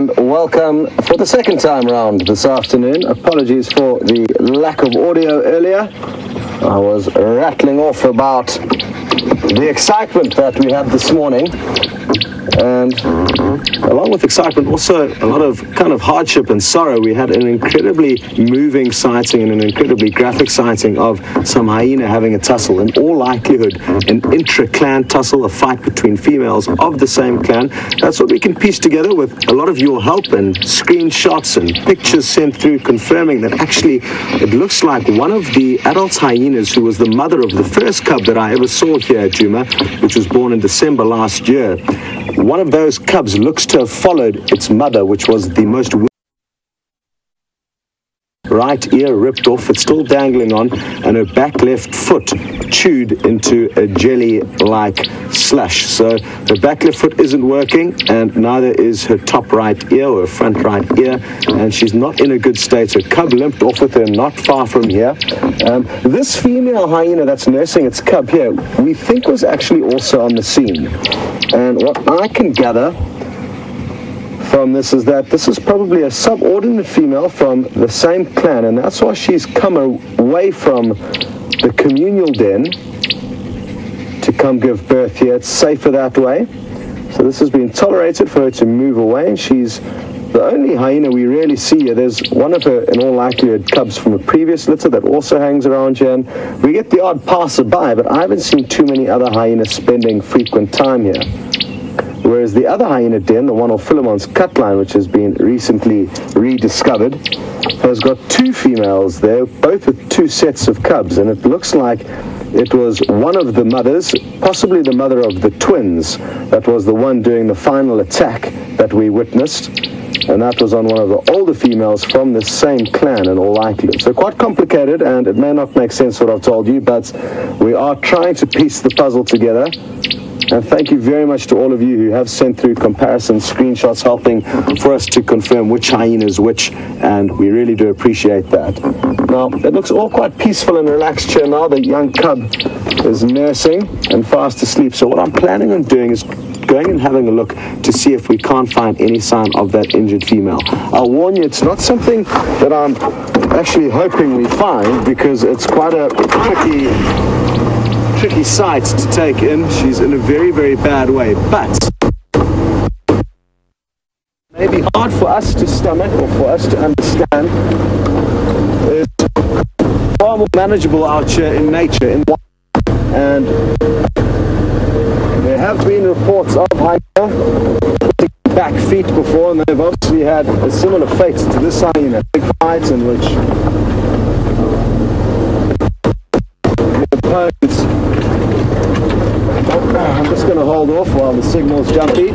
and welcome for the second time round this afternoon. Apologies for the lack of audio earlier. I was rattling off about the excitement that we had this morning, and along with excitement also a lot of kind of hardship and sorrow. We had an incredibly moving sighting and an incredibly graphic sighting of some hyena having a tussle. In all likelihood an intra-clan tussle, a fight between females of the same clan. That's what we can piece together with a lot of your help and screenshots and pictures sent through confirming that actually it looks like one of the adult hyenas, who was the mother of the first cub that I ever saw here at Djuma, which was born in December last year. One of those cubs looks to have followed its mother, which was the most right ear ripped off. It's still dangling on, and her back left foot chewed into a jelly-like slush. So her back left foot isn't working, and neither is her top right ear or her front right ear, and she's not in a good state. So cub limped off with her not far from here. This female hyena that's nursing its cub here, we think was actually also on the scene. And what I can gather from this is that this is probably a subordinate female from the same clan, and that's why she's come away from the communal den to come give birth here. It's safer that way. So this has been tolerated for her to move away, and she's the only hyena we really see here. There's one of her, in all likelihood, cubs from a previous litter that also hangs around here, and we get the odd passerby, but I haven't seen too many other hyenas spending frequent time here. Whereas the other hyena den, the one off Philemon's cut line, which has been recently rediscovered, has got two females there, both with two sets of cubs, and it looks like it was one of the mothers, possibly the mother of the twins, that was the one doing the final attack that we witnessed, and that was on one of the older females from the same clan in all likelihood. So quite complicated, and it may not make sense what I've told you, but we are trying to piece the puzzle together. And thank you very much to all of you who have sent through comparison screenshots helping for us to confirm which hyena is which, and we really do appreciate that. Now, it looks all quite peaceful and relaxed here now. The young cub is nursing and fast asleep. So what I'm planning on doing is going and having a look to see if we can't find any sign of that injured female. I'll warn you, it's not something that I'm actually hoping we find, because it's quite a tricky sight to take in. She's in a very, very bad way, but maybe hard for us to stomach or for us to understand. Is far more manageable out here in nature, in wild, and there have been reports of hyena putting back feet before, and they've obviously had a similar fate to this hyena, big fights in which the opponents. I'm just going to hold off while the signal's jumpy.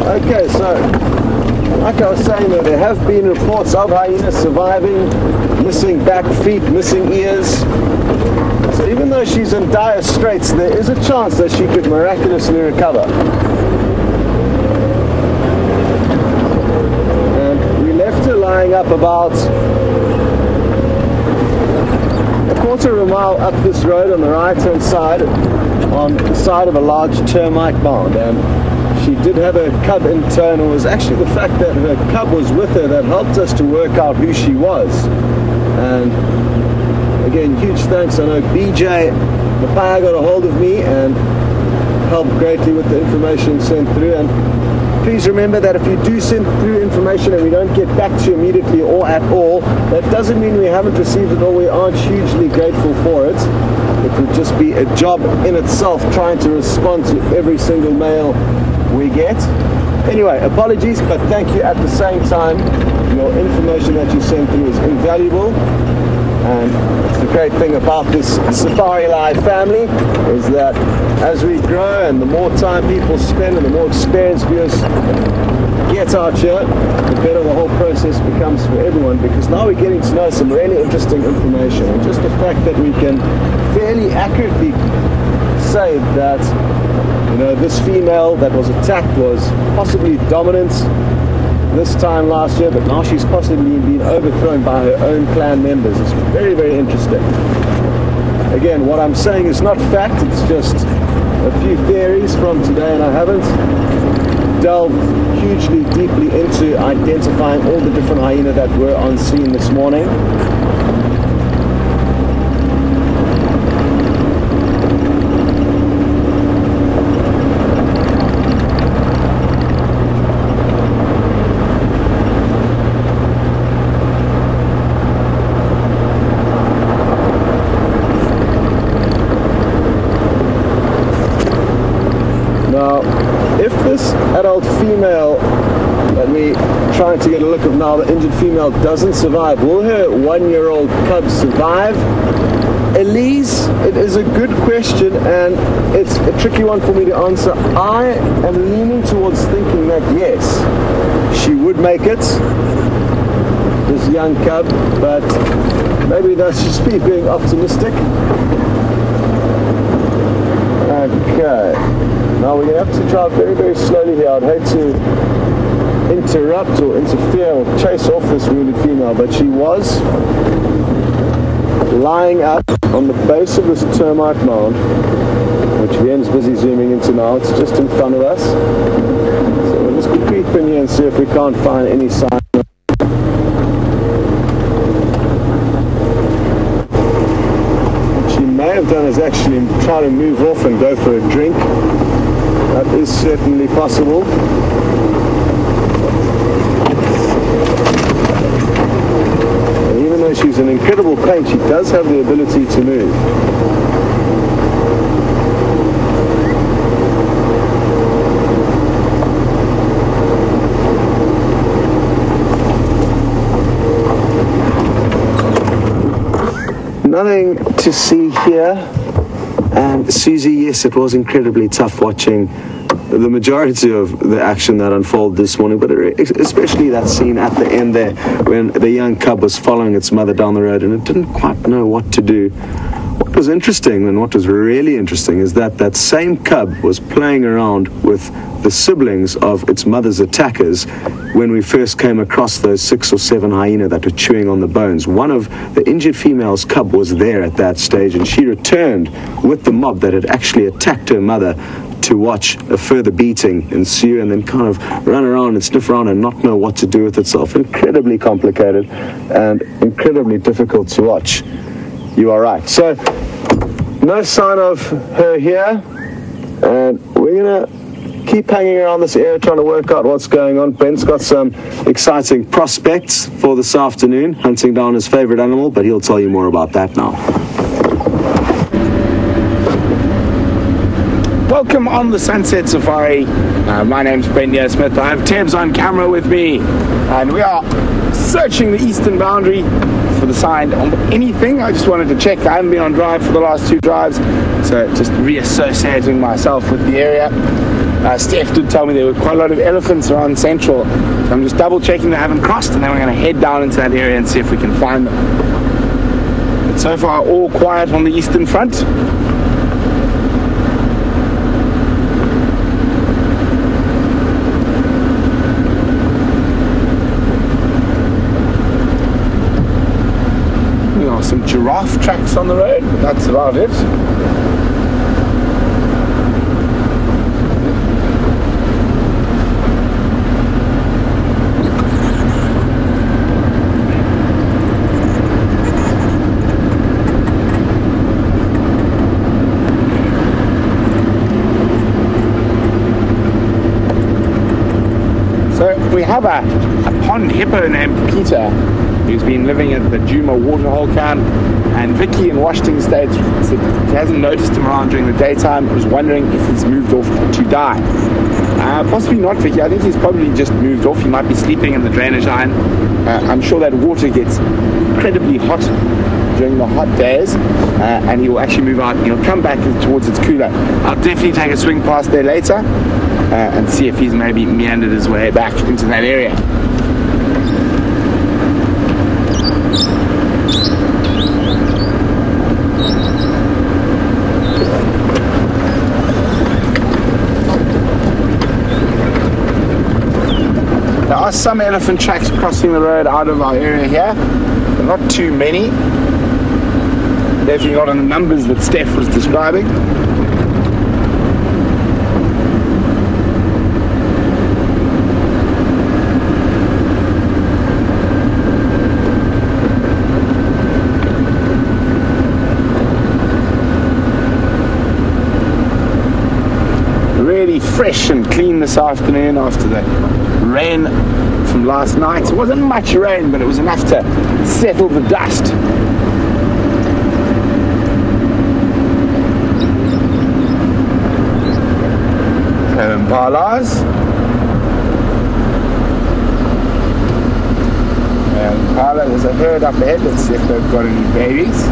Okay, so like I was saying, there have been reports of hyenas surviving, missing back feet, missing ears. So even though she's in dire straits, there is a chance that she could miraculously recover. And we left her lying up about a quarter of a mile up this road on the right hand side, on the side of a large termite mound. And she did have her cub in tow, and it was actually the fact that her cub was with her that helped us to work out who she was. And again, huge thanks. I know BJ Mapaya got a hold of me and helped greatly with the information sent through. And please remember that if you do send through information and we don't get back to you immediately or at all, that doesn't mean we haven't received it or we aren't hugely grateful for it. It would just be a job in itself trying to respond to every single mail we get. Anyway, apologies, but thank you at the same time. Your information that you send through is invaluable. And it's the great thing about this Safari Live family is that as we grow and the more time people spend and the more experienced viewers get out here, the better the whole process becomes for everyone, because now we're getting to know some really interesting information. And just the fact that we can fairly accurately say that, you know, this female that was attacked was possibly dominant this time last year, but now she's possibly been overthrown by her own clan members. It's very, very interesting. Again, what I'm saying is not fact, it's just a few theories from today, and I haven't delved hugely deeply into identifying all the different hyena that were on scene this morning. Adult female that we trying to get a look of now, the injured female doesn't survive. Will her 1-year-old cub survive? Elise, it is a good question and it's a tricky one for me to answer. I am leaning towards thinking that yes, she would make it, this young cub, but maybe that's just me being optimistic. Okay. Now we're going to have to drive very, very slowly here. I'd hate to interrupt or interfere or chase off this wounded female, but she was lying up on the base of this termite mound, which Vien's busy zooming into now. It's just in front of us. So we'll just creep in here and see if we can't find any sign. What she may have done is actually try to move off and go for a drink. That is certainly possible. And even though she's in incredible pain, she does have the ability to move. Nothing to see here. And Susie, yes, it was incredibly tough watching the majority of the action that unfolded this morning, but especially that scene at the end there when the young cub was following its mother down the road and it didn't quite know what to do. What was interesting, and what was really interesting, is that that same cub was playing around with the siblings of its mother's attackers when we first came across those 6 or 7 hyena that were chewing on the bones. One of the injured female's cub was there at that stage, and she returned with the mob that had actually attacked her mother to watch a further beating ensue and then kind of run around and sniff around and not know what to do with itself. Incredibly complicated and incredibly difficult to watch. You are right. So, no sign of her here, and we're going to keep hanging around this area trying to work out what's going on. Ben's got some exciting prospects for this afternoon, hunting down his favorite animal, but he'll tell you more about that now. Welcome on the Sunset Safari. My name's Ben Smith. I have Tebs on camera with me, and we are searching the eastern boundary for the sign on anything. I just wanted to check. I haven't been on drive for the last 2 drives, so just reassociating myself with the area. Steph did tell me there were quite a lot of elephants around Central, so I'm just double checking they haven't crossed, and then we're going to head down into that area and see if we can find them. But so far all quiet on the eastern front. Some giraffe tracks on the road, but that's about it. So we have a pond hippo named Peter, who's been living at the Djuma waterhole camp, and Vicky in Washington State said she hasn't noticed him around during the daytime. Was wondering if he's moved off to die. Possibly not, Vicky. I think he's probably just moved off. He might be sleeping in the drainage line. I'm sure that water gets incredibly hot during the hot days, and he will actually move out and he'll come back towards its cooler. I'll definitely take a swing past there later and see if he's maybe meandered his way back into that area. are some elephant tracks crossing the road out of our area here, but not too many. Definitely not on the numbers that Steph was describing. Really fresh and clean this afternoon after the rain from last night. It wasn't much rain, but it was enough to settle the dust. Impalas. Impala, there's a herd up ahead. Let's see if they've got any babies.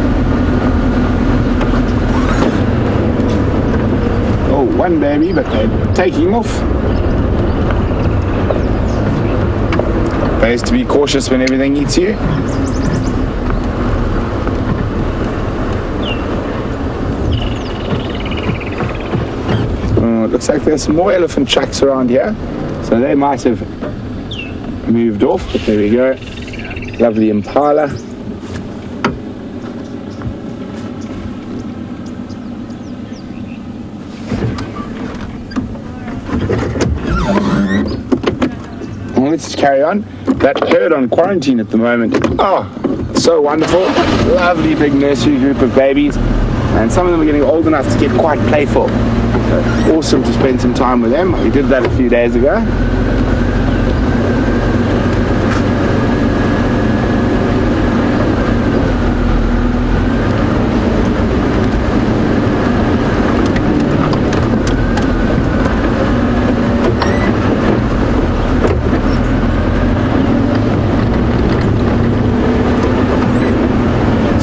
Oh, one baby, but they're taking off. Best to be cautious when everything eats you. It looks like there's some more elephant tracks around here, so they might have moved off, but there we go. Lovely impala. Well, let's just carry on. That herd on quarantine at the moment. Oh, so wonderful. Lovely big nursery group of babies, and some of them are getting old enough to get quite playful. Awesome to spend some time with them. We did that a few days ago.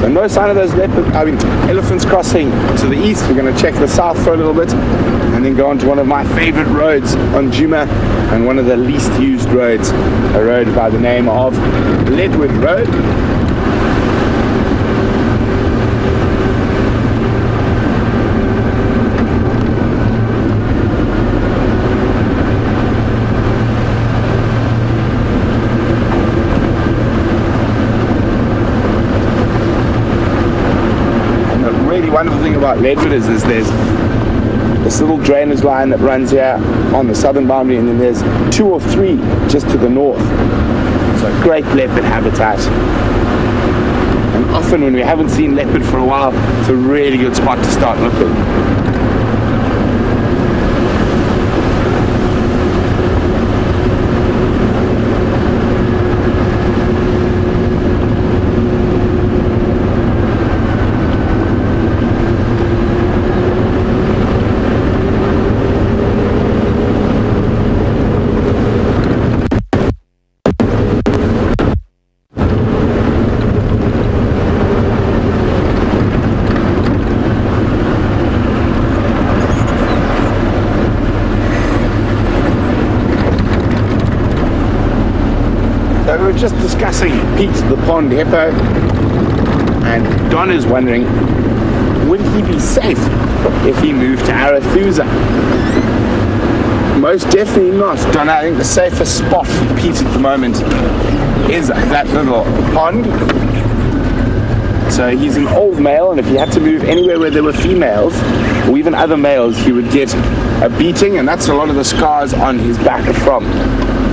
No sign of those elephants crossing to the east. We're going to check the south for a little bit and then go on to one of my favorite roads on Djuma and one of the least used roads, a road by the name of Leadwood Road. Wonderful thing about Leadwood is there's this little drainage line that runs here on the southern boundary, and then there's 2 or 3 just to the north. So great leopard habitat. And often when we haven't seen leopard for a while, it's a really good spot to start looking. So we were just discussing Pete the pond hippo, and Don is wondering, would he be safe if he moved to Arathusa? Most definitely not, Don. I think the safest spot for Pete at the moment is that little pond. So he's an old male, and if he had to move anywhere where there were females, or even other males, he would get a beating, and that's a lot of the scars on his back are from.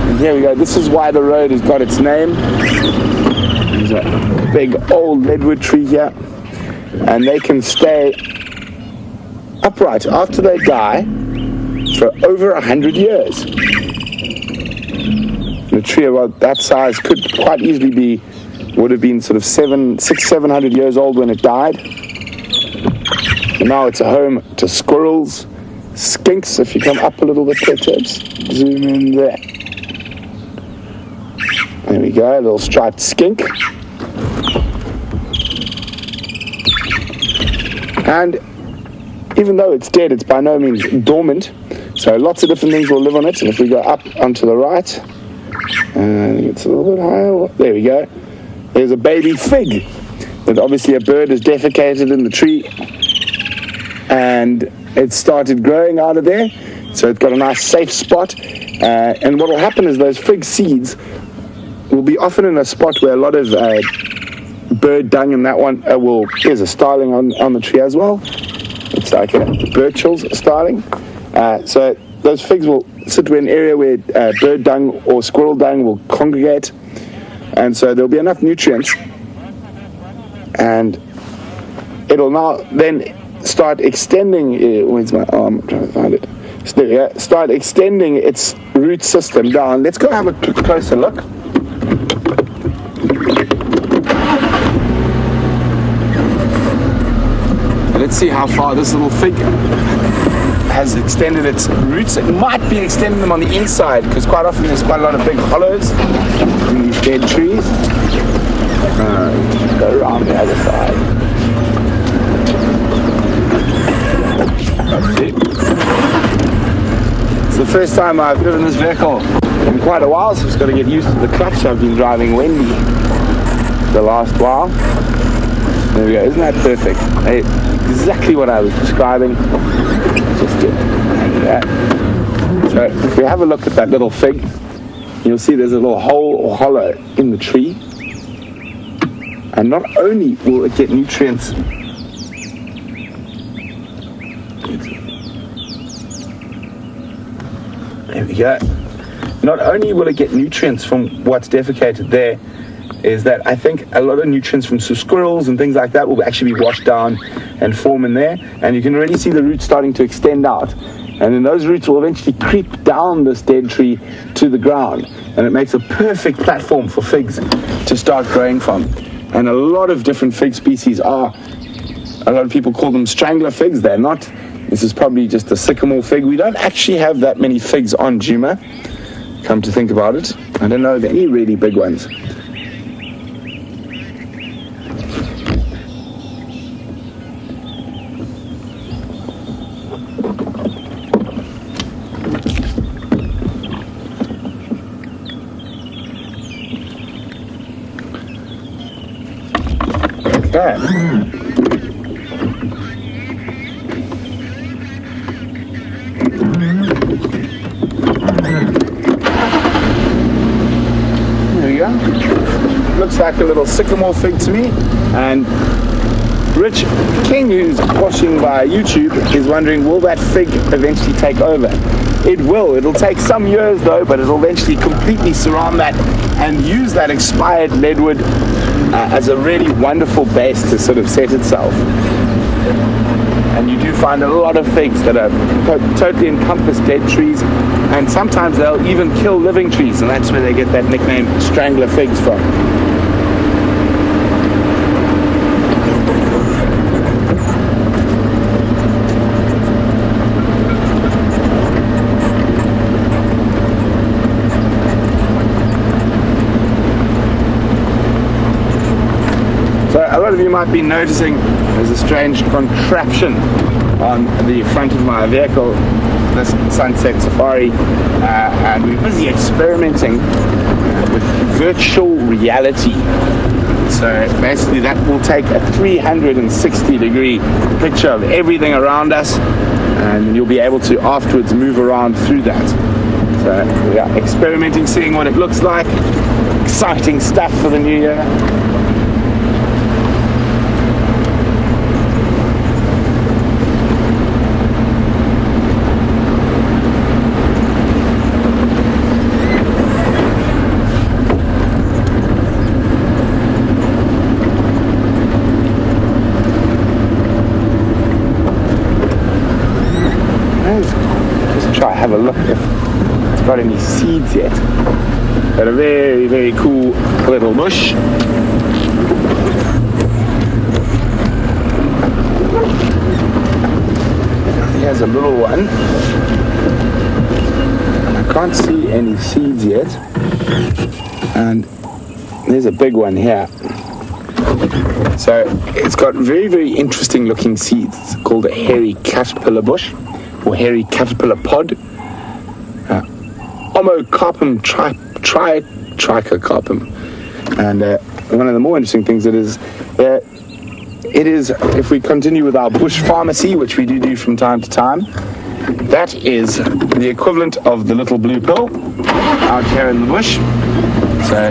And here we go. This is why the road has got its name. There's a big old leadwood tree here, and they can stay upright after they die for over 100 years. A tree about that size could quite easily would have been sort of 700 years old when it died. And now it's a home to squirrels, skinks. If you come up a little bit there, Tibbs, zoom in there. There we go, a little striped skink. And even though it's dead, it's by no means dormant. So lots of different things will live on it. And if we go up onto the right, I think it's a little bit higher. There we go. There's a baby fig that obviously a bird has defecated in the tree, and it started growing out of there. So it's got a nice safe spot, and what will happen is those fig seeds will be often in a spot where a lot of bird dung, and that one there's a starling on the tree as well. It's like a Birchall's starling. So those figs will sit in an area where bird dung or squirrel dung will congregate, and so there'll be enough nutrients, and it'll now then start extending. Where's my arm? I'm trying to find it. So there we go. Start extending its root system down. Let's go have a closer look. Let's see how far this little fig has extended its roots. It might be extending them on the inside, because quite often there's quite a lot of big hollows in these dead trees. Go around the other side. It's the first time I've driven this vehicle in quite a while, so I've just got to get used to the clutch. I've been driving Wendy the last while. There we go, isn't that perfect? Hey, exactly what I was describing. Just get that. So if we have a look at that little fig, you'll see there's a little hole or hollow in the tree. And not only will it get nutrients, there we go. Not only will it get nutrients from what's defecated there, is that I think a lot of nutrients from squirrels and things like that will actually be washed down and form in there, and you can already see the roots starting to extend out, and then those roots will eventually creep down this dead tree to the ground, and it makes a perfect platform for figs to start growing from. And a lot of different fig species a lot of people call them strangler figs. They're not. This is probably just a sycamore fig. We don't actually have that many figs on Djuma, come to think about it. I don't know of any really big ones. Okay. There we go. Looks like a little sycamore fig to me. And Rich King, who's watching by YouTube, is wondering, will that fig eventually take over? It will. It'll take some years though, but it'll eventually completely surround that and use that expired leadwood as a really wonderful base to sort of set itself. And you do find a lot of figs that are totally encompass dead trees, and sometimes they'll even kill living trees, and that's where they get that nickname strangler figs from. A lot of you might be noticing there's a strange contraption on the front of my vehicle, this Sunset Safari, and we're busy experimenting with virtual reality. So basically that will take a 360-degree picture of everything around us, and you'll be able to afterwards move around through that. So we are experimenting, seeing what it looks like. Exciting stuff for the new year. Just try have a look if it's got any seeds yet. Got a very, very cool little bush. Here's a little one. I can't see any seeds yet. And there's a big one here. So it's got very, very interesting looking seeds. It's called a hairy caterpillar bush, or hairy caterpillar pod. Homocarpum trichocarpum. And one of the more interesting things it is, if we continue with our bush pharmacy, which we do from time to time, That is the equivalent of the little blue pill out here in the bush. So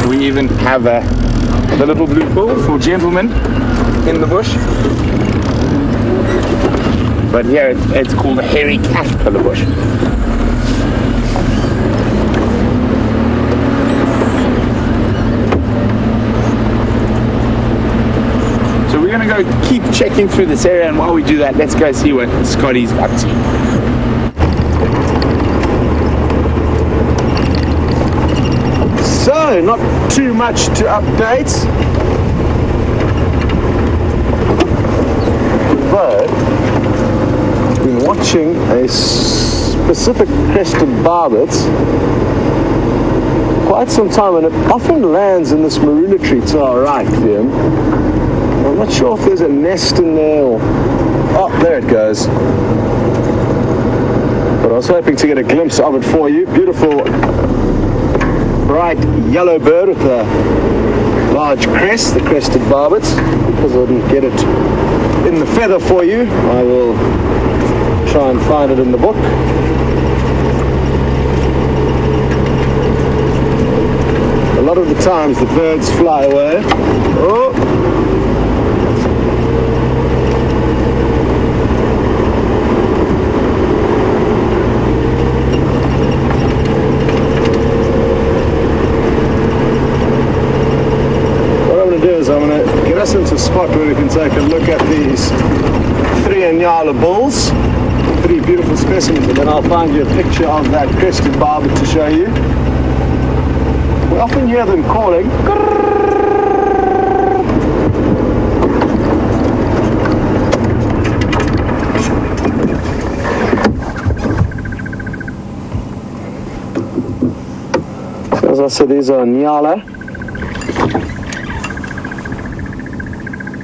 we even have the little blue pill for gentlemen in the bush. But here it's called a hairy caterpillar bush. So we're going to go keep checking through this area, and while we do that, let's go see what Scotty's up to. So, not too much to update. But I've been watching a specific crested barbet quite some time, and it often lands in this marula tree to our right, Liam. I'm not sure if there's a nest in there or... Oh, there it goes. But I was hoping to get a glimpse of it for you. Beautiful bright yellow bird with a large crest, the crested barbet. Because I didn't get it in the feather for you, I will try and find it in the book. A lot of the times the birds fly away. Oh! I'm going to get us into a spot where we can take a look at these 3 Inyala bulls, 3 beautiful specimens, and then I'll find you a picture of that crested barbet to show you. We often hear them calling. So as I said, these are Inyala.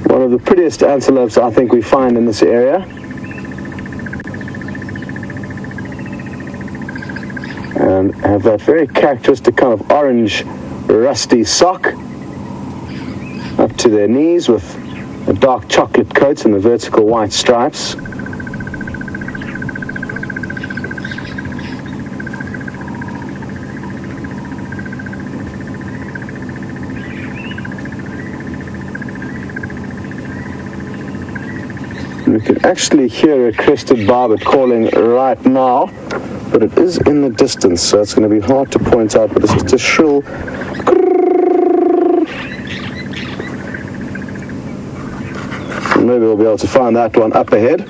One of the prettiest antelopes I think we find in this area. And have that very characteristic kind of orange rusty sock up to their knees with a dark chocolate coat and the vertical white stripes. We can actually hear a crested barbet calling right now, but it is in the distance, so it's going to be hard to point out, but it's just a shrill and maybe we'll be able to find that one up ahead.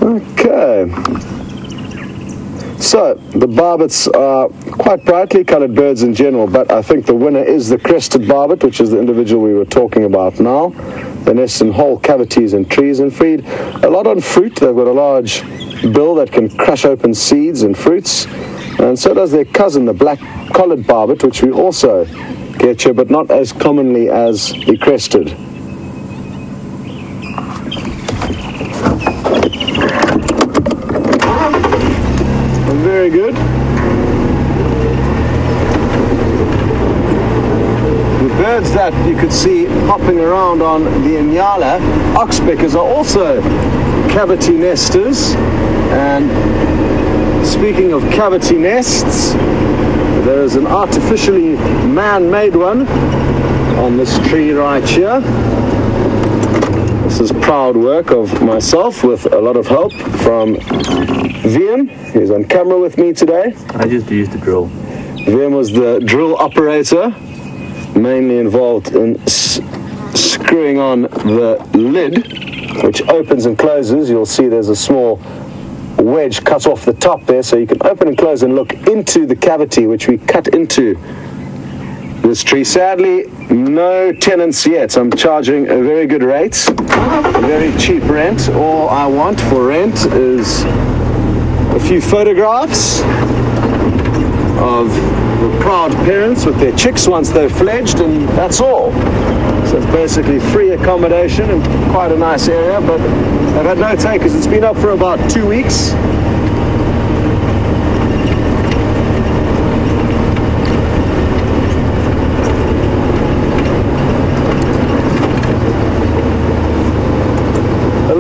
Okay. So, the barbets are quite brightly colored birds in general, but I think the winner is the crested barbet, which is the individual we were talking about now. They nest in whole cavities in trees and feed a lot on fruit. They've got a large bill that can crush open seeds and fruits, and so does their cousin, the black-collared barbet, which we also get here, but not as commonly as the crested. Very good. The birds that you could see hopping around on the Inyala, oxpeckers, are also cavity nesters. And speaking of cavity nests, there is an artificially man-made one on this tree right here. This is proud work of myself with a lot of help from VM. He's on camera with me today. I just used the drill. VM was the drill operator, mainly involved in screwing on the lid, which opens and closes. You'll see there's a small wedge cut off the top there, so you can open and close and look into the cavity which we cut into this tree. Sadly, no tenants yet. I'm charging a very good rate, a very cheap rent. All I want for rent is a few photographs of the proud parents with their chicks once they're fledged, and that's all. So it's basically free accommodation and quite a nice area, but I've had no takers. It's been up for about 2 weeks.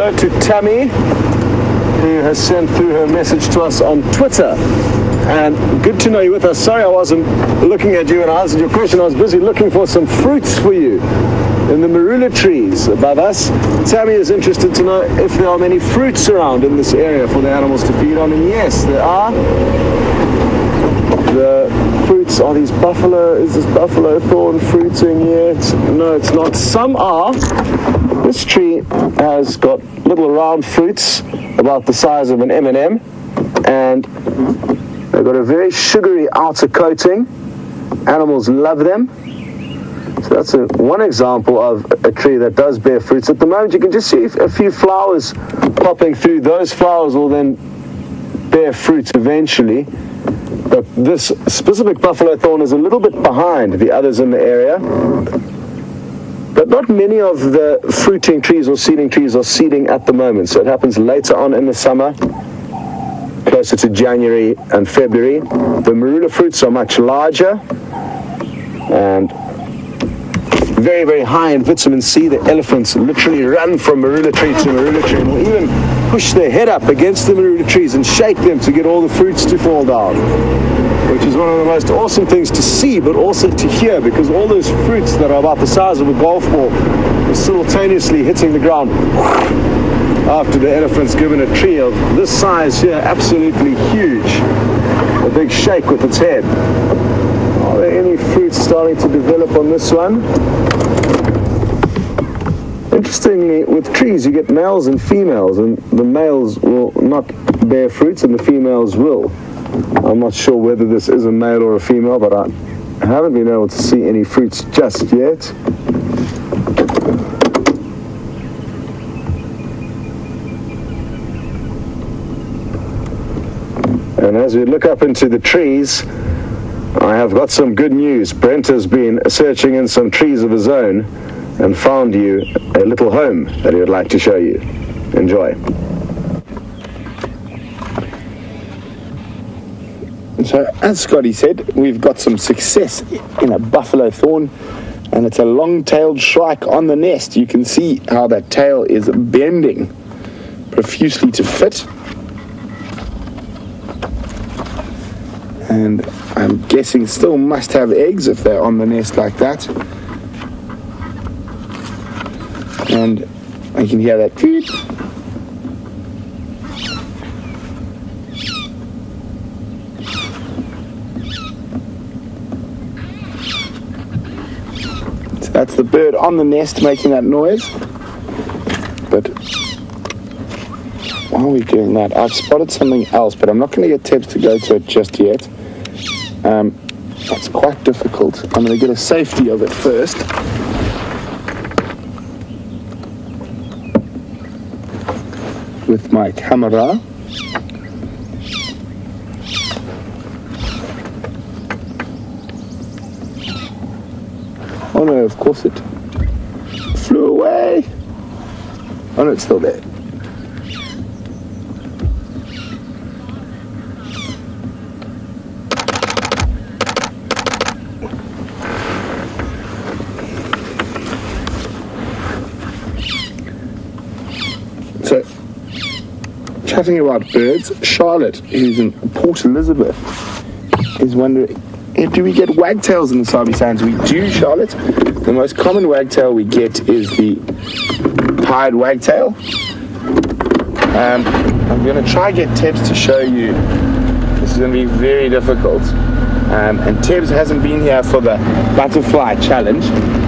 hello to Tammy, who has sent through her message to us on Twitter. And good to know you're with us. Sorry I wasn't looking at you and I answered your question. I was busy looking for some fruits for you in the marula trees above us. Tammy is interested to know if there are many fruits around in this area for the animals to feed on. And yes, there are. The fruits are these buffalo. Is this buffalo thorn fruiting yet? No, it's not. Some are. This tree has got little round fruits about the size of an M&M, and they've got a very sugary outer coating. Animals love them. So that's one example of a tree that does bear fruits. At the moment you can just see a few flowers popping through. Those flowers will then bear fruits eventually. But this specific buffalo thorn is a little bit behind the others in the area. But not many of the fruiting trees or seeding trees are seeding at the moment. So it happens later on in the summer, closer to January and February. The marula fruits are much larger and very, very high in vitamin C. The elephants literally run from marula tree to marula tree and will even push their head up against the marula trees and shake them to get all the fruits to fall down, which is one of the most awesome things to see, but also to hear, because all those fruits that are about the size of a golf ball are simultaneously hitting the ground after the elephant's given a tree of this size here, absolutely huge, a big shake with its head. Are there any fruits starting to develop on this one? Interestingly, with trees you get males and females, and the males will not bear fruits and the females will. I'm not sure whether this is a male or a female, but I haven't been able to see any fruits just yet. And as we look up into the trees, I have got some good news. Brent has been searching in some trees of his own and found you a little home that he would like to show you. Enjoy. So, as Scotty said, we've got some success in a buffalo thorn, and it's a long-tailed shrike on the nest. You can see how that tail is bending profusely to fit. And I'm guessing still must have eggs if they're on the nest like that. And I can hear that tweet. So that's the bird on the nest making that noise. But while we're doing that, I've spotted something else, but I'm not going to get Tebs to go to it just yet. It's quite difficult. I'm going to get a safety of it first. With my camera. Oh no, of course it flew away. Oh no, it's still there. So, chatting about birds, Charlotte, who's in Port Elizabeth, is wondering, do we get wagtails in the Sabi Sands? We do, Charlotte. The most common wagtail we get is the pied wagtail. I'm going to try and get Tebs to show you. This is going to be very difficult. And Tebs hasn't been here for the butterfly challenge,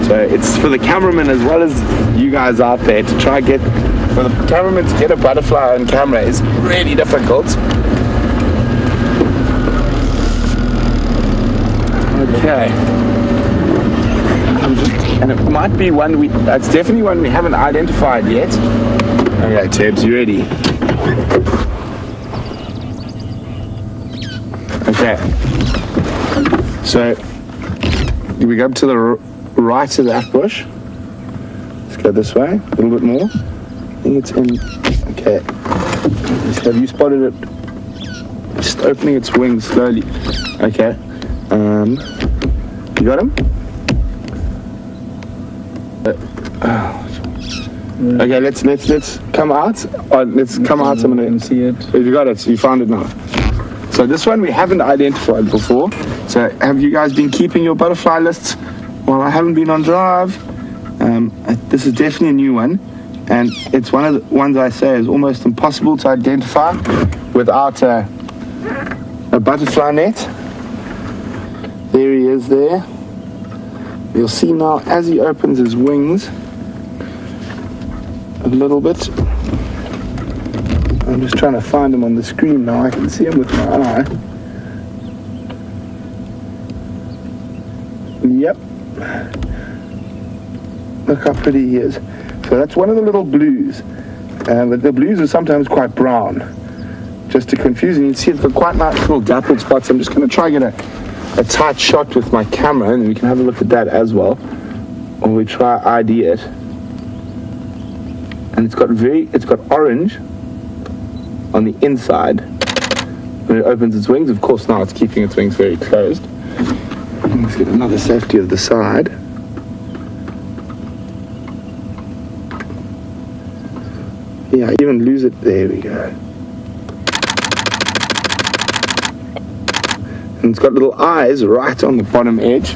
so it's for the cameraman as well as you guys out there to try and get. For the cameraman to get a butterfly on camera is really difficult. Okay. And it might be one it's definitely one we haven't identified yet. Okay, Tebs, you ready? Okay. So, we go up to the right of that bush. Let's go this way, a little bit more. I think it's in. Okay. Have you spotted it? Just opening its wings slowly. Okay. You got him? Okay, let's come out. Let's come out. I'm gonna see it. You got it. You found it now. So this one we haven't identified before. So have you guys been keeping your butterfly lists? Well, I haven't been on drive. This is definitely a new one, and it's one of the ones I say is almost impossible to identify without a butterfly net. There he is there. You'll see now as he opens his wings a little bit. I'm just trying to find him on the screen now. I can see him with my eye. Yep. Look how pretty he is. So that's one of the little blues. But the blues are sometimes quite brown, just to confuse you. You can see it's got quite nice little dappled spots. I'm just going to try and get a tight shot with my camera, and we can have a look at that as well. Or we try ID it. And it's got orange on the inside when it opens its wings. Of course, now it's keeping its wings very closed. Let's get another safety of the side. Yeah, I even lose it. There we go. And it's got little eyes right on the bottom edge.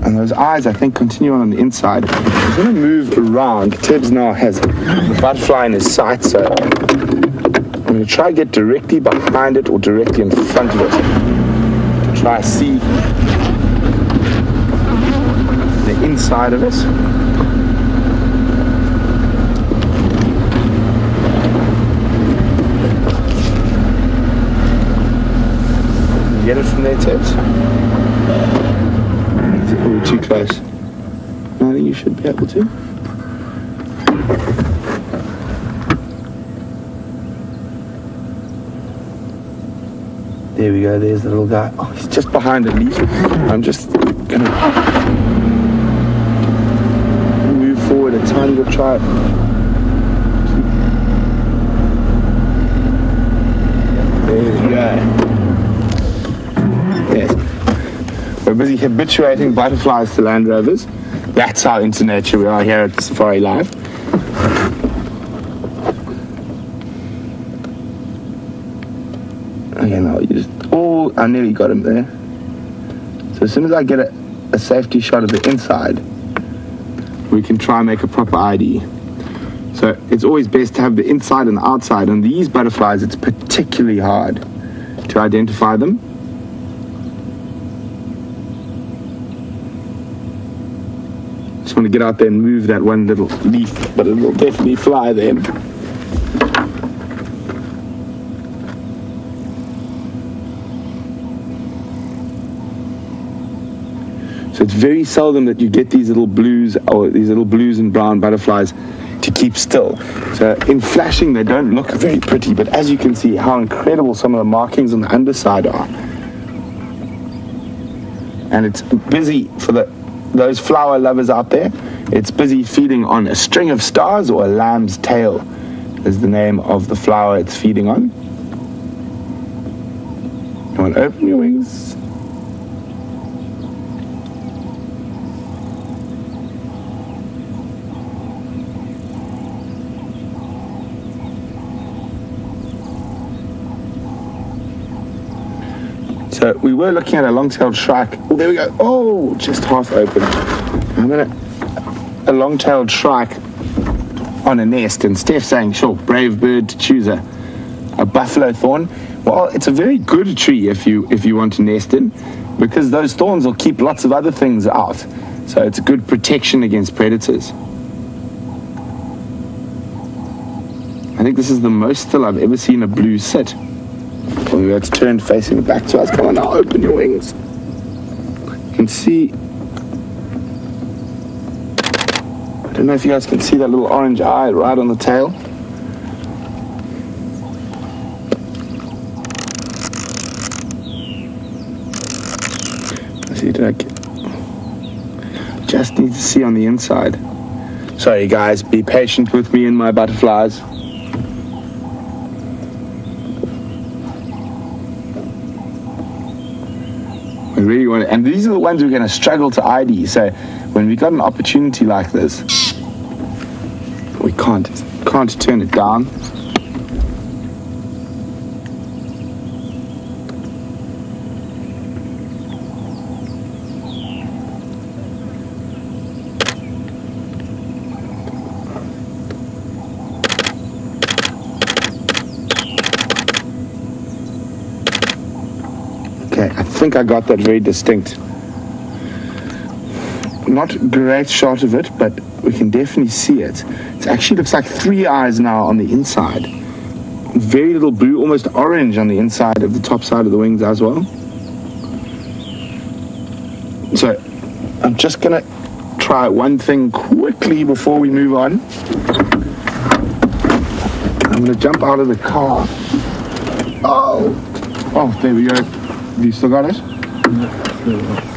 And those eyes, I think, continue on the inside. I'm going to move around. Tibbs now has the butterfly in his sight, so I'm going to try to get directly behind it or directly in front of it to try to see the inside of it. Get it from there, Tibbs? We're too close. No, I think you should be able to. There we go, there's the little guy. Oh, he's just behind the leaf. I'm just gonna move forward a tiny bit, try it. There we go. Yes. We're busy habituating butterflies to Land Rovers. That's how into nature we are here at Safari Live. Okay, now you just... Oh, I nearly got him there. So as soon as I get a safety shot of the inside, we can try and make a proper ID. So it's always best to have the inside and the outside. And these butterflies, it's particularly hard to identify them. Just want to get out there and move that one little leaf, but it will definitely fly then. So it's very seldom that you get these little blues or these little blues and brown butterflies to keep still. So in flashing, they don't look very pretty, but as you can see how incredible some of the markings on the underside are. And it's busy for those flower lovers out there. It's busy feeding on a string of stars, or a lamb's tail is the name of the flower it's feeding on. You want to open your wings? So we were looking at a long-tailed shrike. Oh, there we go. Oh, just half open. A long-tailed shrike on a nest, and Steph's saying, sure, brave bird to choose a buffalo thorn. Well, it's a very good tree if you want to nest in, because those thorns will keep lots of other things out. So it's a good protection against predators. I think this is the most still I've ever seen a blue sit. Well, it's turned facing back to us. Come on now, open your wings. You can see... I don't know if you guys can see that little orange eye right on the tail. Let's see, just need to see on the inside. Sorry guys, be patient with me and my butterflies. We really want it. And these are the ones we're going to struggle to ID. So when we got an opportunity like this, we can't turn it down. Okay, I think I got that very distinct. Not a great shot of it, but we can definitely see it. It actually looks like 3 eyes now on the inside. Very little blue, almost orange on the inside of the top side of the wings as well. So I'm just gonna try one thing quickly before we move on. I'm gonna jump out of the car. Oh, there we go. You still got it?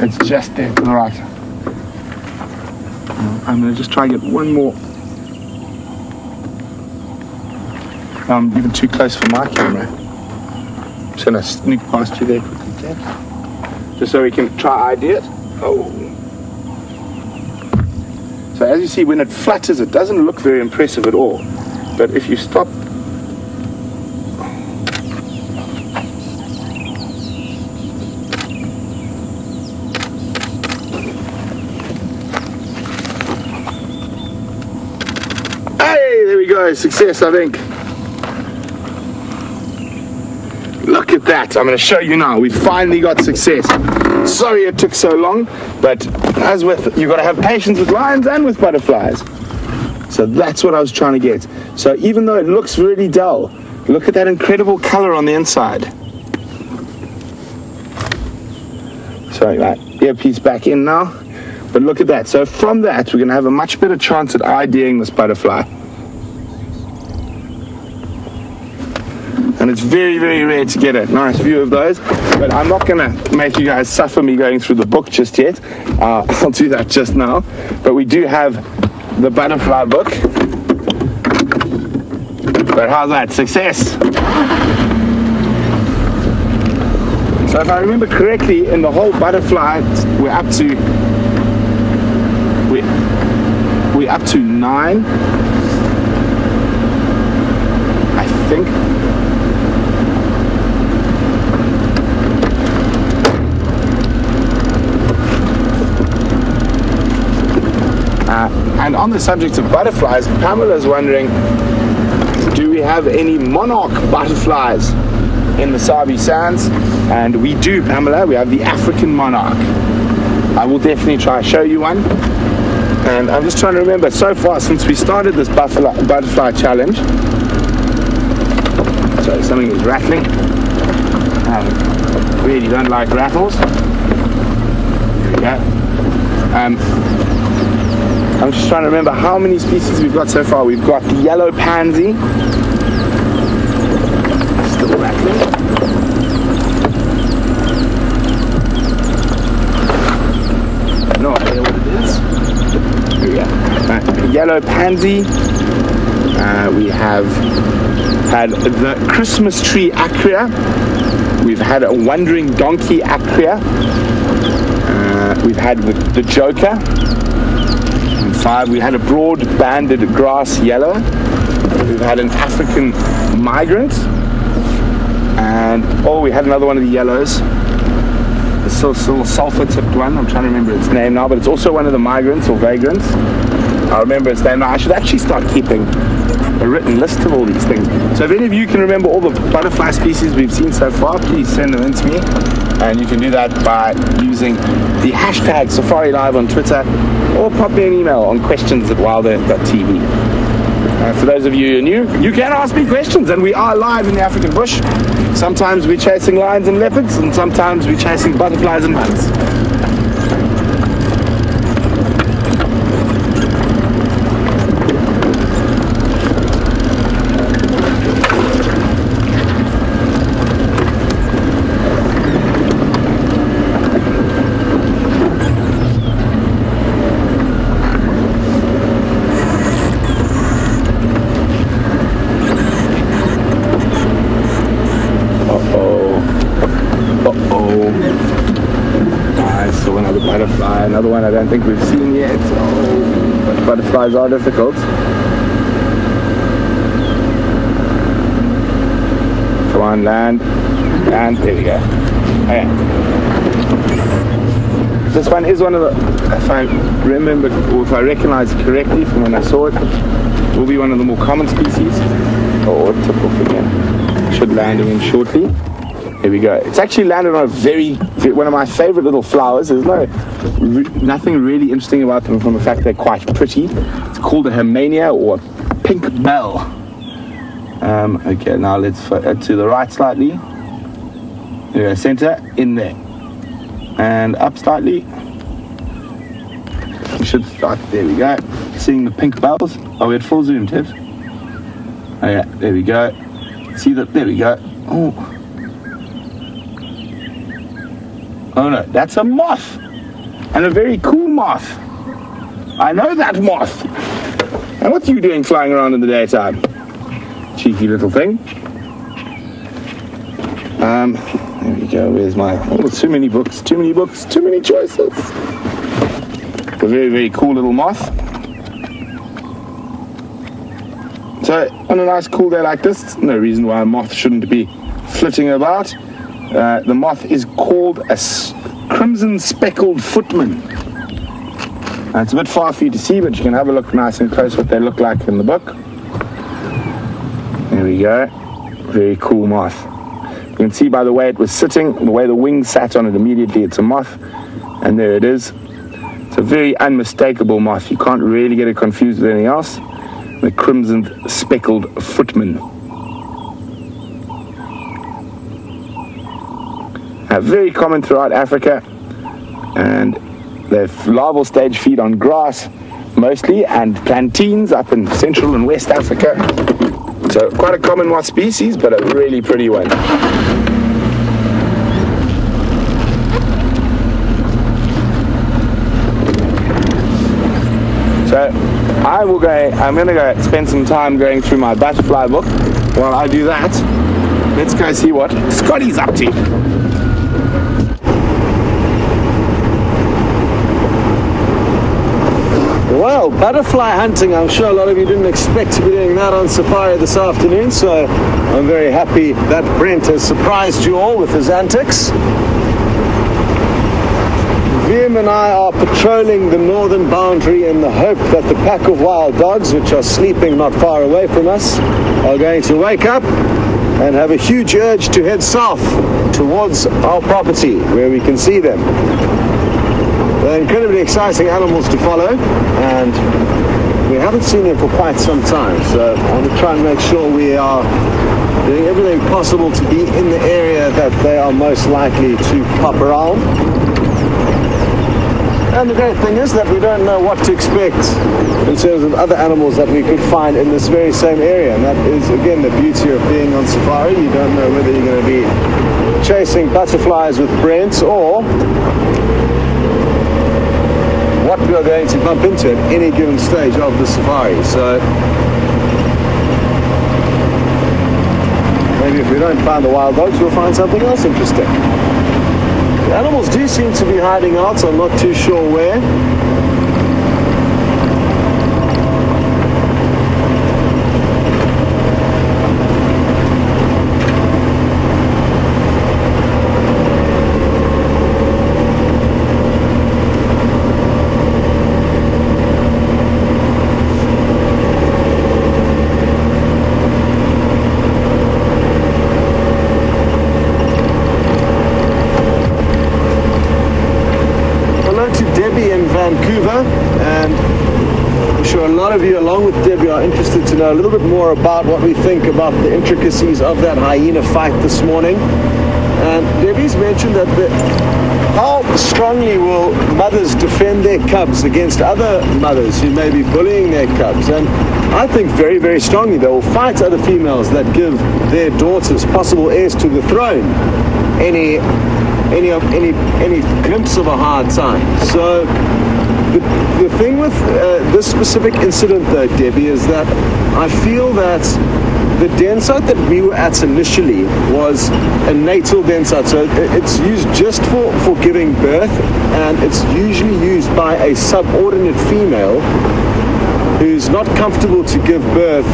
It's just there to the right. I'm going to just try and get one more. I'm even too close for my camera. I'm just going to sneak past you there quickly, Jack. Just so we can try ID it. Oh. So as you see, when it flutters, it doesn't look very impressive at all. But if you stop. There we go, success, I think. Look at that. I'm going to show you now. We finally got success. Sorry it took so long, but as with, you've got to have patience with lions and with butterflies. So that's what I was trying to get. So even though it looks really dull, look at that incredible color on the inside. Sorry, that earpiece back in now. But look at that. So from that, we're going to have a much better chance at IDing this butterfly. And it's very, very rare to get a nice view of those. But I'm not going to make you guys suffer me going through the book just yet. I'll do that just now. But we do have the butterfly book. But how's that? Success! So if I remember correctly, in the whole butterfly, we're up to 9. I think. And on the subject of butterflies, Pamela's wondering, do we have any monarch butterflies in the Sabi Sands? And we do, Pamela. We have the African monarch. I will definitely try to show you one. And I'm just trying to remember, so far since we started this butterfly challenge, sorry, something is rattling. I really don't like rattles. Here we go. I'm just trying to remember how many species we've got so far. We've got the yellow pansy. Still rattling. No idea what it is. Here we go. Yellow pansy. We have had the Christmas tree acria. We've had a wandering donkey acria. We've had the joker. 5, we had a broad-banded grass yellow. We've had an African migrant. And, we had another one of the yellows. The little sulfur-tipped one. I'm trying to remember its name now, but it's also one of the migrants or vagrants. I remember its name now. I should actually start keeping a written list of all these things. So if any of you can remember all the butterfly species we've seen so far, please send them in to me. And you can do that by using the hashtag SafariLive on Twitter, or pop me an email on questions@WildEarth.tv. For those of you who are new, you can ask me questions, and we are live in the African bush. Sometimes we're chasing lions and leopards, and sometimes we're chasing butterflies and bugs. butterfly, another one I don't think we've seen yet. Oh, but butterflies are difficult. Come on, land. And there we go. Okay. This one is one of the, if I remember, or if I recognize it correctly from when I saw it, will be one of the more common species. Oh, tip off again. Should land in shortly. Here we go. It's actually landed on a one of my favorite little flowers. There's nothing really interesting about them from the fact they're quite pretty. It's called a Hermania or pink bell. Okay, now let's to the right slightly. There we go, center, in there. And up slightly. We should start, there we go. Seeing the pink bells. Oh, we had full zoom, Tibbs. Oh yeah, there we go. See that, there we go. Oh no, that's a moth. And a very cool moth. I know that moth. And what are you doing flying around in the daytime? Cheeky little thing. There we go, where's my, too many books, too many choices. A very, very cool little moth. So, on a nice cool day like this, no reason why a moth shouldn't be flitting about. The moth is called a crimson speckled footman. Now, it's a bit far for you to see, but you can have a look nice and close what they look like in the book. There we go. Very cool moth. You can see by the way it was sitting, the way the wings sat on it immediately, it's a moth. And there it is. It's a very unmistakable moth. You can't really get it confused with anything else. The crimson speckled footman. Very common throughout Africa, and their larval stage feed on grass mostly and plantains up in Central and West Africa. So quite a common moth species, but a really pretty one. So I'm going to go spend some time going through my butterfly book. While I do that, let's go see what Scotty's up to. Well, butterfly hunting, I'm sure a lot of you didn't expect to be doing that on safari this afternoon, so I'm very happy that Brent has surprised you all with his antics. Liam and I are patrolling the northern boundary in the hope that the pack of wild dogs, which are sleeping not far away from us, are going to wake up and have a huge urge to head south towards our property where we can see them. They're incredibly exciting animals to follow, and we haven't seen them for quite some time, so I want to try and make sure we are doing everything possible to be in the area that they are most likely to pop around. And the great thing is that we don't know what to expect in terms of other animals that we could find in this very same area, and that is again the beauty of being on safari. You don't know whether you're going to be chasing butterflies with Brent or what we are going to bump into at any given stage of the safari. So maybe if we don't find the wild dogs, we'll find something else interesting. The animals do seem to be hiding out, so I'm not too sure where. Along with Debbie, are interested to know a little bit more about what we think about the intricacies of that hyena fight this morning. And Debbie's mentioned that how strongly will mothers defend their cubs against other mothers who may be bullying their cubs. And I think very, very strongly they will fight other females that give their daughters, possible heirs to the throne, any glimpse of a hard time. So the thing with this specific incident, though, Debbie, is that I feel that the den site that we were at initially was a natal den site, so it's used just for giving birth, and it's usually used by a subordinate female who's not comfortable to give birth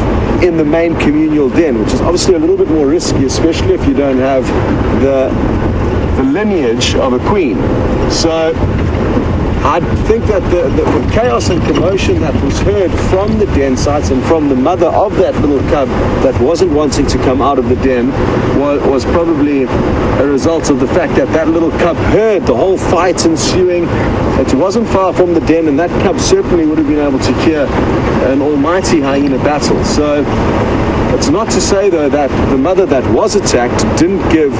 in the main communal den, which is obviously a little bit more risky, especially if you don't have the lineage of a queen. So I think that the chaos and commotion that was heard from the den sites and from the mother of that little cub that wasn't wanting to come out of the den was probably a result of the fact that that little cub heard the whole fight ensuing. It wasn't far from the den, and that cub certainly would have been able to hear an almighty hyena battle. So it's not to say, though, that the mother that was attacked didn't give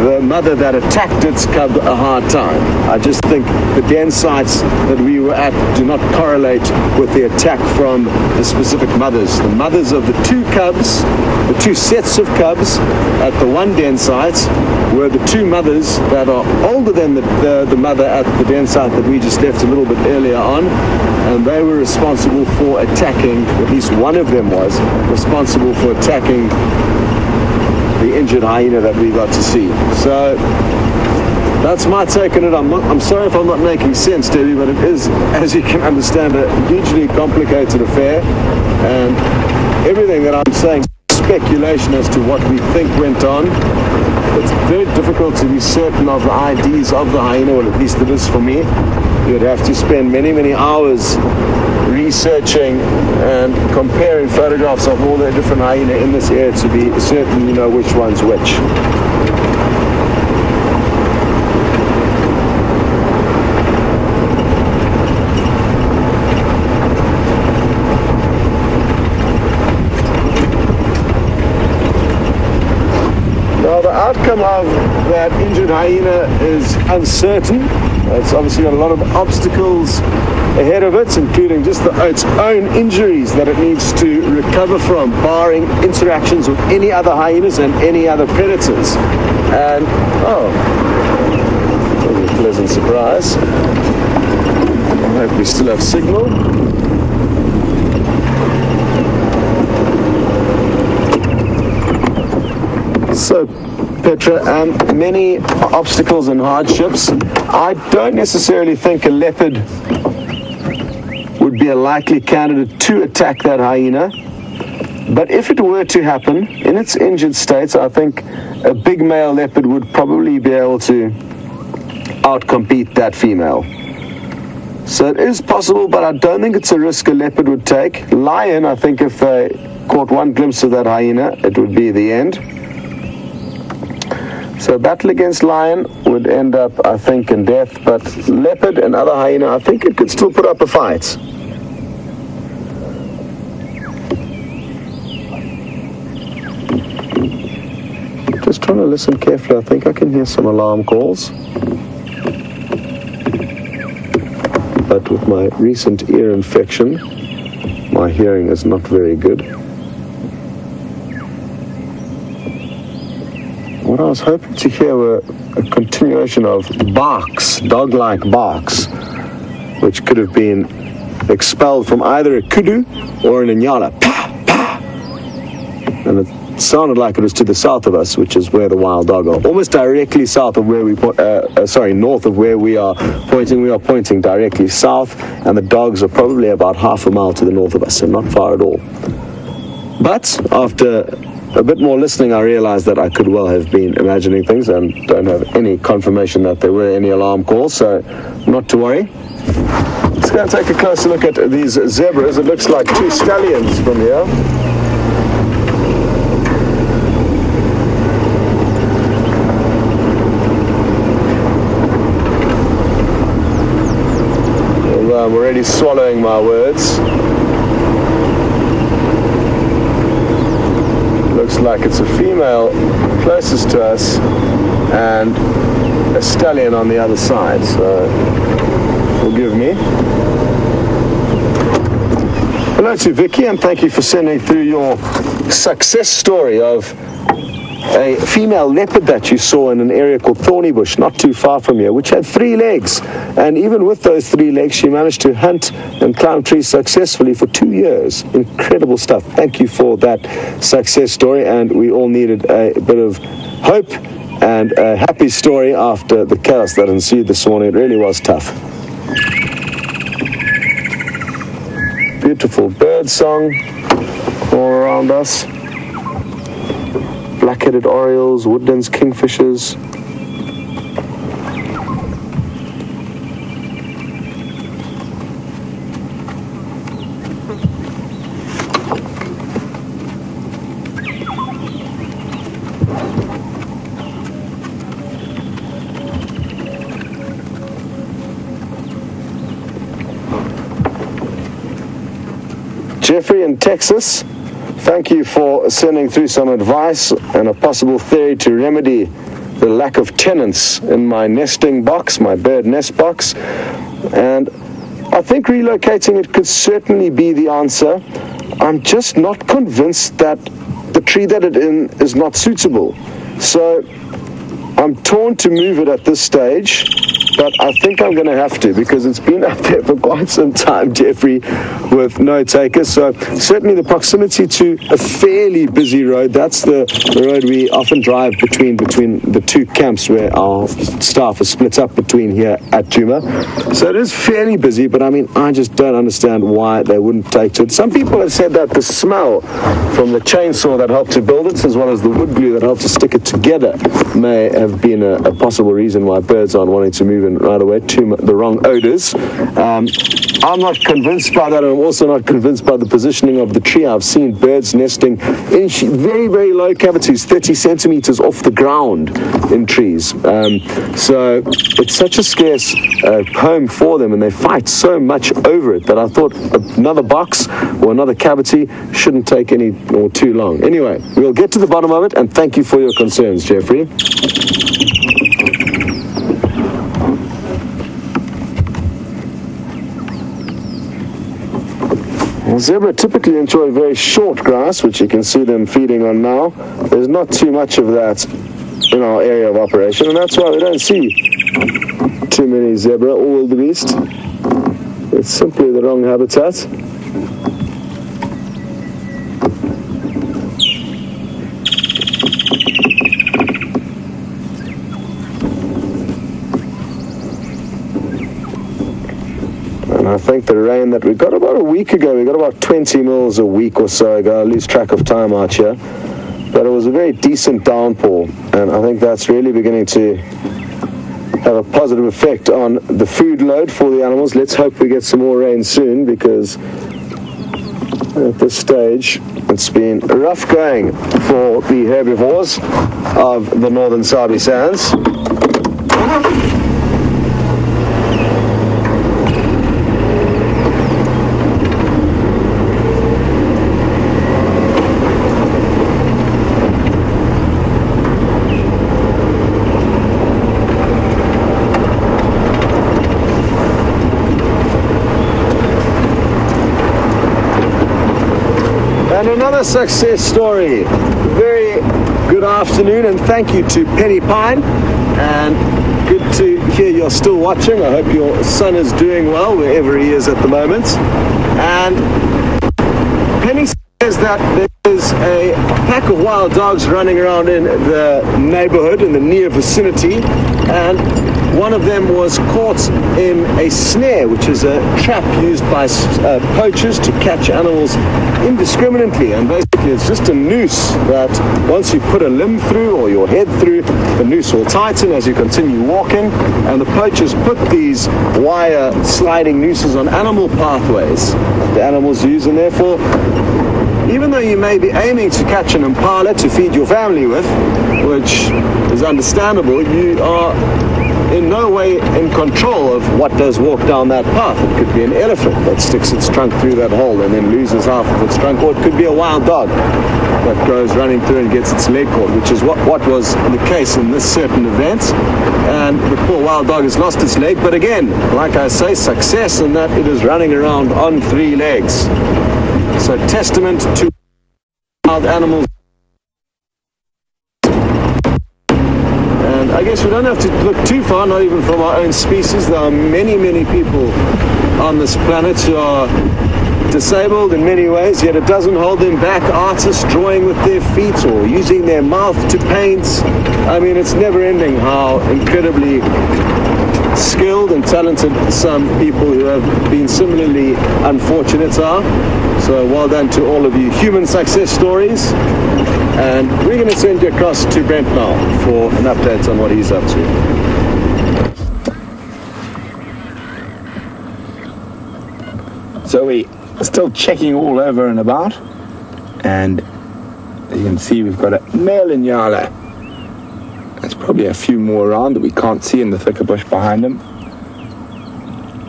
the mother that attacked its cub a hard time. I just think the den sites that we were at do not correlate with the attack from the specific mothers. The mothers of the two cubs, the two sets of cubs at the one den site, were the two mothers that are older than the mother at the den site that we just left a little bit earlier on, and they were responsible for attacking, at least one of them was responsible for attacking the injured hyena that we got to see. So that's my take on it. I'm sorry if I'm not making sense, Debbie, but it is, as you can understand, a hugely complicated affair, and everything that I'm saying is speculation as to what we think went on. It's very difficult to be certain of the IDs of the hyena, well, at least it is for me. You'd have to spend many, many hours researching and comparing photographs of all the different hyena in this area to be certain you know which one's which. Now the outcome of that injured hyena is uncertain. It's obviously got a lot of obstacles ahead of it, including just its own injuries that it needs to recover from, barring interactions with any other hyenas and any other predators. And, oh, that was a pleasant surprise. I hope we still have signal. So, Petra, many obstacles and hardships. I don't necessarily think a leopard would be a likely candidate to attack that hyena, but if it were to happen in its injured state, I think a big male leopard would probably be able to outcompete that female. So it is possible, but I don't think it's a risk a leopard would take. Lion, I think if they caught one glimpse of that hyena, it would be the end. So a battle against lion would end up, I think, in death, but leopard and other hyena, I think it could still put up a fight. Just trying to listen carefully. I think I can hear some alarm calls. But with my recent ear infection, my hearing is not very good. What I was hoping to hear were a continuation of barks, dog-like barks, which could have been expelled from either a kudu or an inyala. Pah, pah. And it sounded like it was to the south of us, which is where the wild dog are. Almost directly south of where we north of where we are pointing. We are pointing directly south, and the dogs are probably about half a mile to the north of us, so not far at all. But after a bit more listening, I realized that I could well have been imagining things and don't have any confirmation that there were any alarm calls, so not to worry. Let's go and take a closer look at these zebras. It looks like two stallions from here. Although I'm already swallowing my words. Looks like it's a female closest to us and a stallion on the other side, so forgive me. Hello to Vicky, and thank you for sending through your success story of a female leopard that you saw in an area called Thorny Bush, not too far from here, which had 3 legs. And even with those 3 legs, she managed to hunt and climb trees successfully for 2 years. Incredible stuff. Thank you for that success story, and we all needed a bit of hope and a happy story after the chaos that ensued this morning. It really was tough. Beautiful bird song all around us. Black-headed orioles, woodlands, kingfishers. Jeffrey in Texas, thank you for sending through some advice and a possible theory to remedy the lack of tenants in my nesting box, my bird nest box. And I think relocating it could certainly be the answer. I'm just not convinced that the tree that it's in is not suitable. So I'm torn to move it at this stage, but I think I'm going to have to, because it's been up there for quite some time, Jeffrey, with no takers. So certainly the proximity to a fairly busy road, that's the road we often drive between the 2 camps where our staff is split up between here at Djuma. So it is fairly busy, but I mean, I just don't understand why they wouldn't take to it. Some people have said that the smell from the chainsaw that helped to build it, as well as the wood glue that helped to stick it together, may have been a possible reason why birds aren't wanting to move in right away, to the wrong odors. I'm not convinced by that. I'm also not convinced by the positioning of the tree. I've seen birds nesting in very, very low cavities, 30 centimeters off the ground in trees. So it's such a scarce home for them, and they fight so much over it, that I thought another box or another cavity shouldn't take any or too long. Anyway, we'll get to the bottom of it, and thank you for your concerns, Jeffrey. Zebra typically enjoy very short grass, which you can see them feeding on now. There's not too much of that in our area of operation, and that's why we don't see too many zebra or wildebeest. It's simply the wrong habitat. I think the rain that we got about a week ago, we got about 20 mils a week or so ago. I lose track of time out here, but it was a very decent downpour, and I think that's really beginning to have a positive effect on the food load for the animals. Let's hope we get some more rain soon, because at this stage it's been rough going for the herbivores of the northern Sabi Sands. And another success story. Very good afternoon, and thank you to Penny Pine, and good to hear you're still watching. I hope your son is doing well wherever he is at the moment. And Penny says that there is a pack of wild dogs running around in the neighborhood, in the near vicinity, and one of them was caught in a snare, which is a trap used by poachers to catch animals indiscriminately. And basically it's just a noose that once you put a limb through or your head through, the noose will tighten as you continue walking. And the poachers put these wire sliding nooses on animal pathways that the animals use, and therefore, even though you may be aiming to catch an impala to feed your family with, which is understandable, you are in no way in control of what does walk down that path. It could be an elephant that sticks its trunk through that hole and then loses half of its trunk, or it could be a wild dog that goes running through and gets its leg caught, which is what was the case in this certain event. And the poor wild dog has lost its leg, but again, like I say, success in that it is running around on 3 legs. So testament to wild animals I guess we don't have to look too far, not even from our own species. There are many, many people on this planet who are disabled in many ways, yet it doesn't hold them back. Artists drawing with their feet or using their mouth to paint. I mean, it's never ending how incredibly skilled and talented some people who have been similarly unfortunate are. So well done to all of you human success stories. And we're going to send you across to Brent now for an update on what he's up to. So we're still checking all over and about, and as you can see, we've got a male Inyala. There's probably a few more around that we can't see in the thicker bush behind him,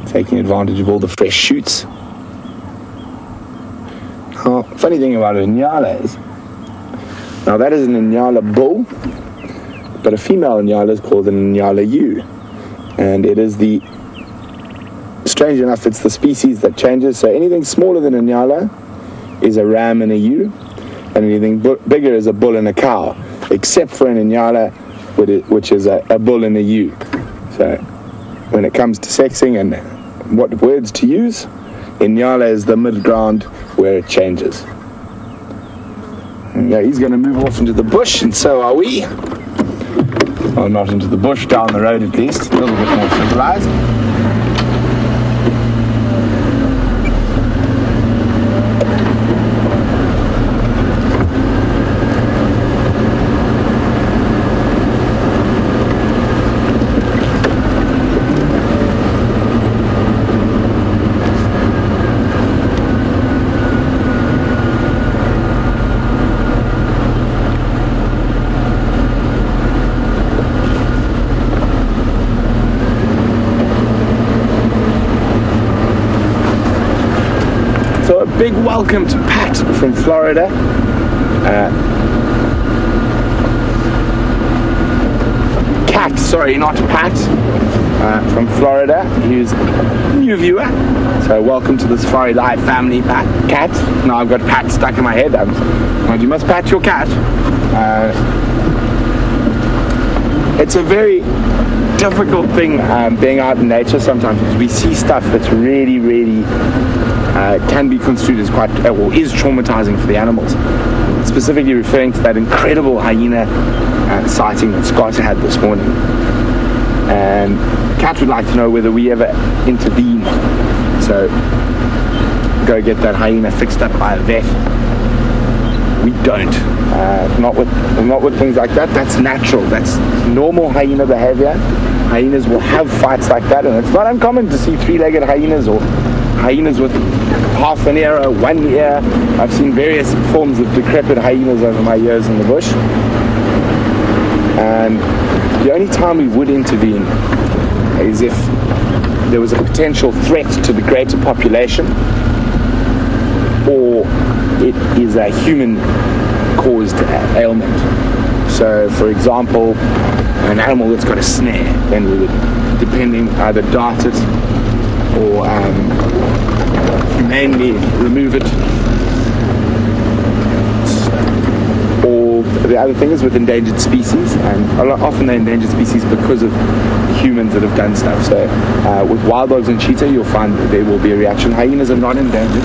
taking advantage of all the fresh shoots. Now, funny thing about an Inyala is, now that is an Inyala bull, but a female Inyala is called an Inyala ewe, and it is the, strange enough, it's the species that changes. So anything smaller than an Inyala is a ram and a ewe, and anything bigger is a bull and a cow, except for an Inyala, which is a bull and a ewe. So when it comes to sexing and what words to use, Inyala is the mid-ground where it changes. Yeah, he's going to move off into the bush, and so are we. Well, not into the bush, down the road at least, a little bit more civilized. Big welcome to Pat from Florida. Cat, sorry, not Pat, from Florida. He's a new viewer. So welcome to the Safari Live family, Pat. Cat. Now I've got Pat stuck in my head. You must pat your cat. It's a very difficult thing being out in nature sometimes, because we see stuff that's really, really can be construed as quite, or is traumatizing for the animals. Specifically referring to that incredible hyena sighting that Scott had this morning. And Kat would like to know whether we ever intervene. So go get that hyena fixed up by a vet. We don't. Not with things like that. That's natural. That's normal hyena behavior. Hyenas will have fights like that, and it's not uncommon to see three-legged hyenas or hyenas with half an ear or 1 ear. I've seen various forms of decrepit hyenas over my years in the bush. And the only time we would intervene is if there was a potential threat to the greater population, or it is a human-caused ailment. So, for example, an animal that's got a snare, then we would, depending, either dart it or humanely remove it. Or the other thing is with endangered species, and often they're endangered species because of humans that have done stuff. So with wild dogs and cheetah, you'll find that there will be a reaction. Hyenas are not endangered.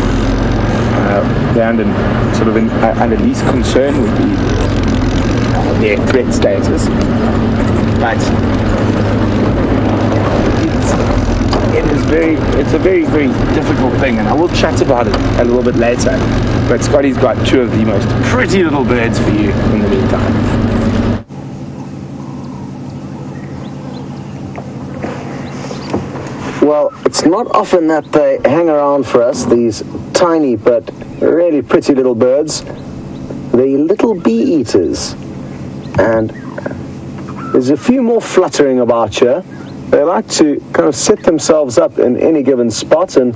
They're under least concern with their threat status. But it's a very, very difficult thing, and I will chat about it a little bit later. But Scotty's got two of the most pretty little birds for you in the meantime. Well, it's not often that they hang around for us, these tiny but really pretty little birds. They're little bee eaters. And there's a few more fluttering about here. They like to kind of set themselves up in any given spot and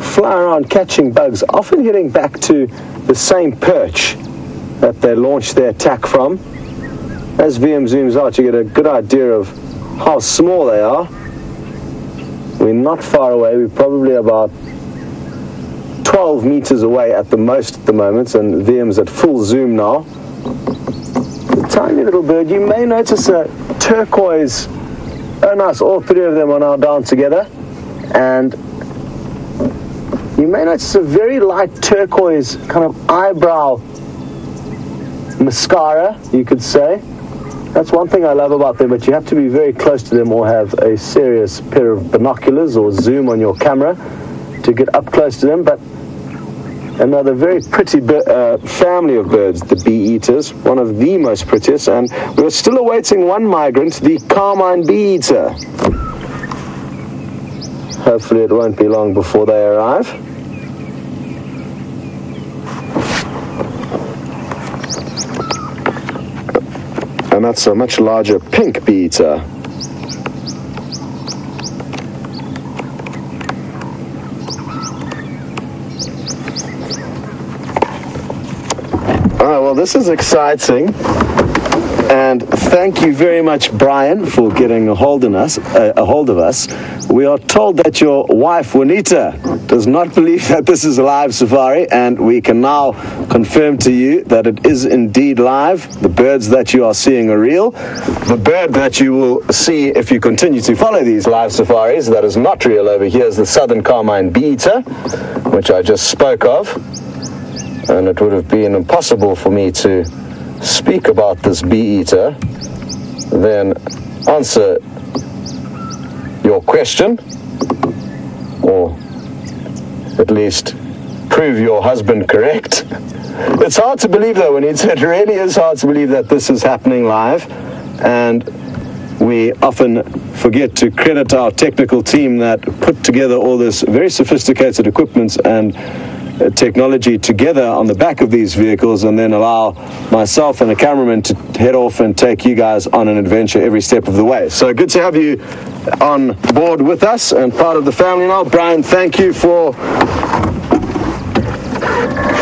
fly around catching bugs, often heading back to the same perch that they launched their attack from. As VM zooms out, you get a good idea of how small they are. We're not far away. We're probably about 12 meters away at the most at the moment, and VM's at full zoom now. The tiny lovely little bird. You may notice a turquoise. Oh, nice. All three of them are now down together. And you may notice a very light turquoise kind of eyebrow mascara, you could say. That's one thing I love about them, but you have to be very close to them or have a serious pair of binoculars or zoom on your camera to get up close to them. But another very pretty family of birds, the bee-eaters, one of the most prettiest, and we're still awaiting one migrant, the carmine bee-eater. Hopefully it won't be long before they arrive. And that's a much larger pink bee-eater. Oh, well, this is exciting. And thank you very much, Brian, for getting a hold of us. We are told that your wife, Juanita, does not believe that this is a live safari, and we can now confirm to you that it is indeed live. The birds that you are seeing are real. The bird that you will see if you continue to follow these live safaris that is not real over here is the southern carmine bee-eater, which I just spoke of. And it would have been impossible for me to speak about this bee-eater, then answer your question, or at least prove your husband correct. It's hard to believe, though, when it really is hard to believe that this is happening live, and we often forget to credit our technical team that put together all this very sophisticated equipment and technology together on the back of these vehicles, and then allow myself and a cameraman to head off and take you guys on an adventure every step of the way. So good to have you on board with us and part of the family now. Brian, thank you for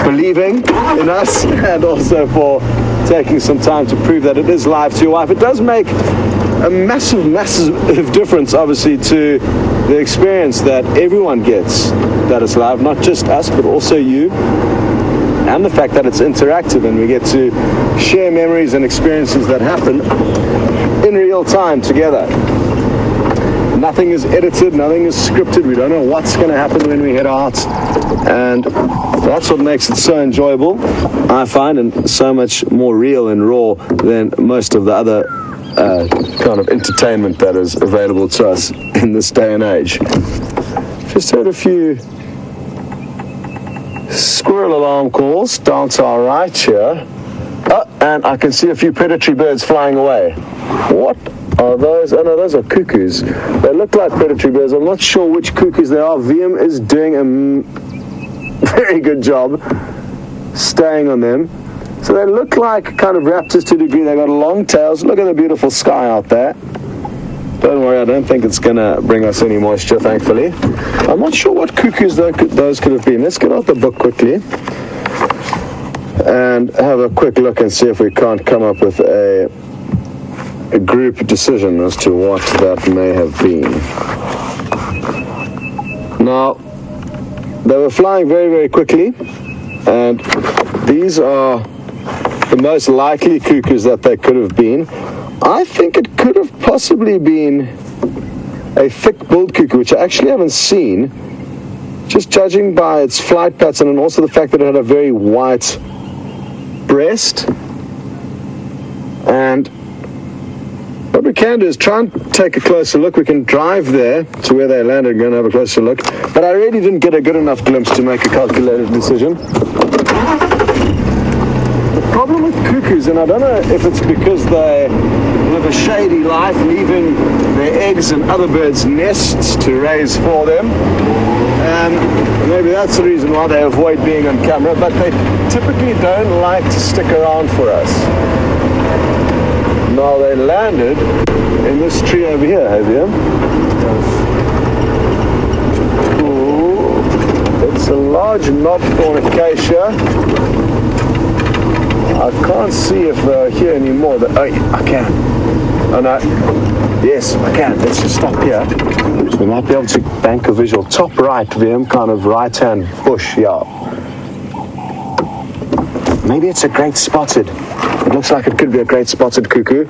believing in us and also for taking some time to prove that it is live to your wife. It does make a massive difference, obviously, to the experience that everyone gets that is live, not just us, but also you, and the fact that it's interactive and we get to share memories and experiences that happen in real time together. Nothing is edited, nothing is scripted. We don't know what's going to happen when we head out, and that's what makes it so enjoyable, I find, and so much more real and raw than most of the other kind of entertainment that is available to us in this day and age. Just heard a few squirrel alarm calls down to our right here. Oh, and I can see a few predatory birds flying away. What are those? Oh no, those are cuckoos. They look like predatory birds. I'm not sure which cuckoos they are. VM is doing a very good job staying on them. So they look like kind of raptors to a degree. They've got long tails. Look at the beautiful sky out there. Don't worry, I don't think it's going to bring us any moisture, thankfully. I'm not sure what cuckoos those could have been. Let's get out the book quickly and have a quick look and see if we can't come up with a group decision as to what that may have been. Now, they were flying very, very quickly, and these are the most likely cuckoos that they could have been. I think it could have possibly been a thick-billed cuckoo, which I actually haven't seen, just judging by its flight pattern and also the fact that it had a very white breast. And what we can do is try and take a closer look. We can drive there to where they landed and go and have a closer look. But I really didn't get a good enough glimpse to make a calculated decision. The problem with cuckoos, and I don't know if it's because they live a shady life, leaving their eggs in other birds' nests to raise for them. Maybe that's the reason why they avoid being on camera, but they typically don't like to stick around for us. Now they landed in this tree over here, have you? Cool. It's a large knobthorn acacia. I can't see if they're here anymore. Oh, I can. Oh no. Yes, I can. Let's just stop here. We might be able to bank a visual. Top right, VM, kind of right-hand bush, yeah. Maybe it's a great spotted. It looks like it could be a great spotted cuckoo.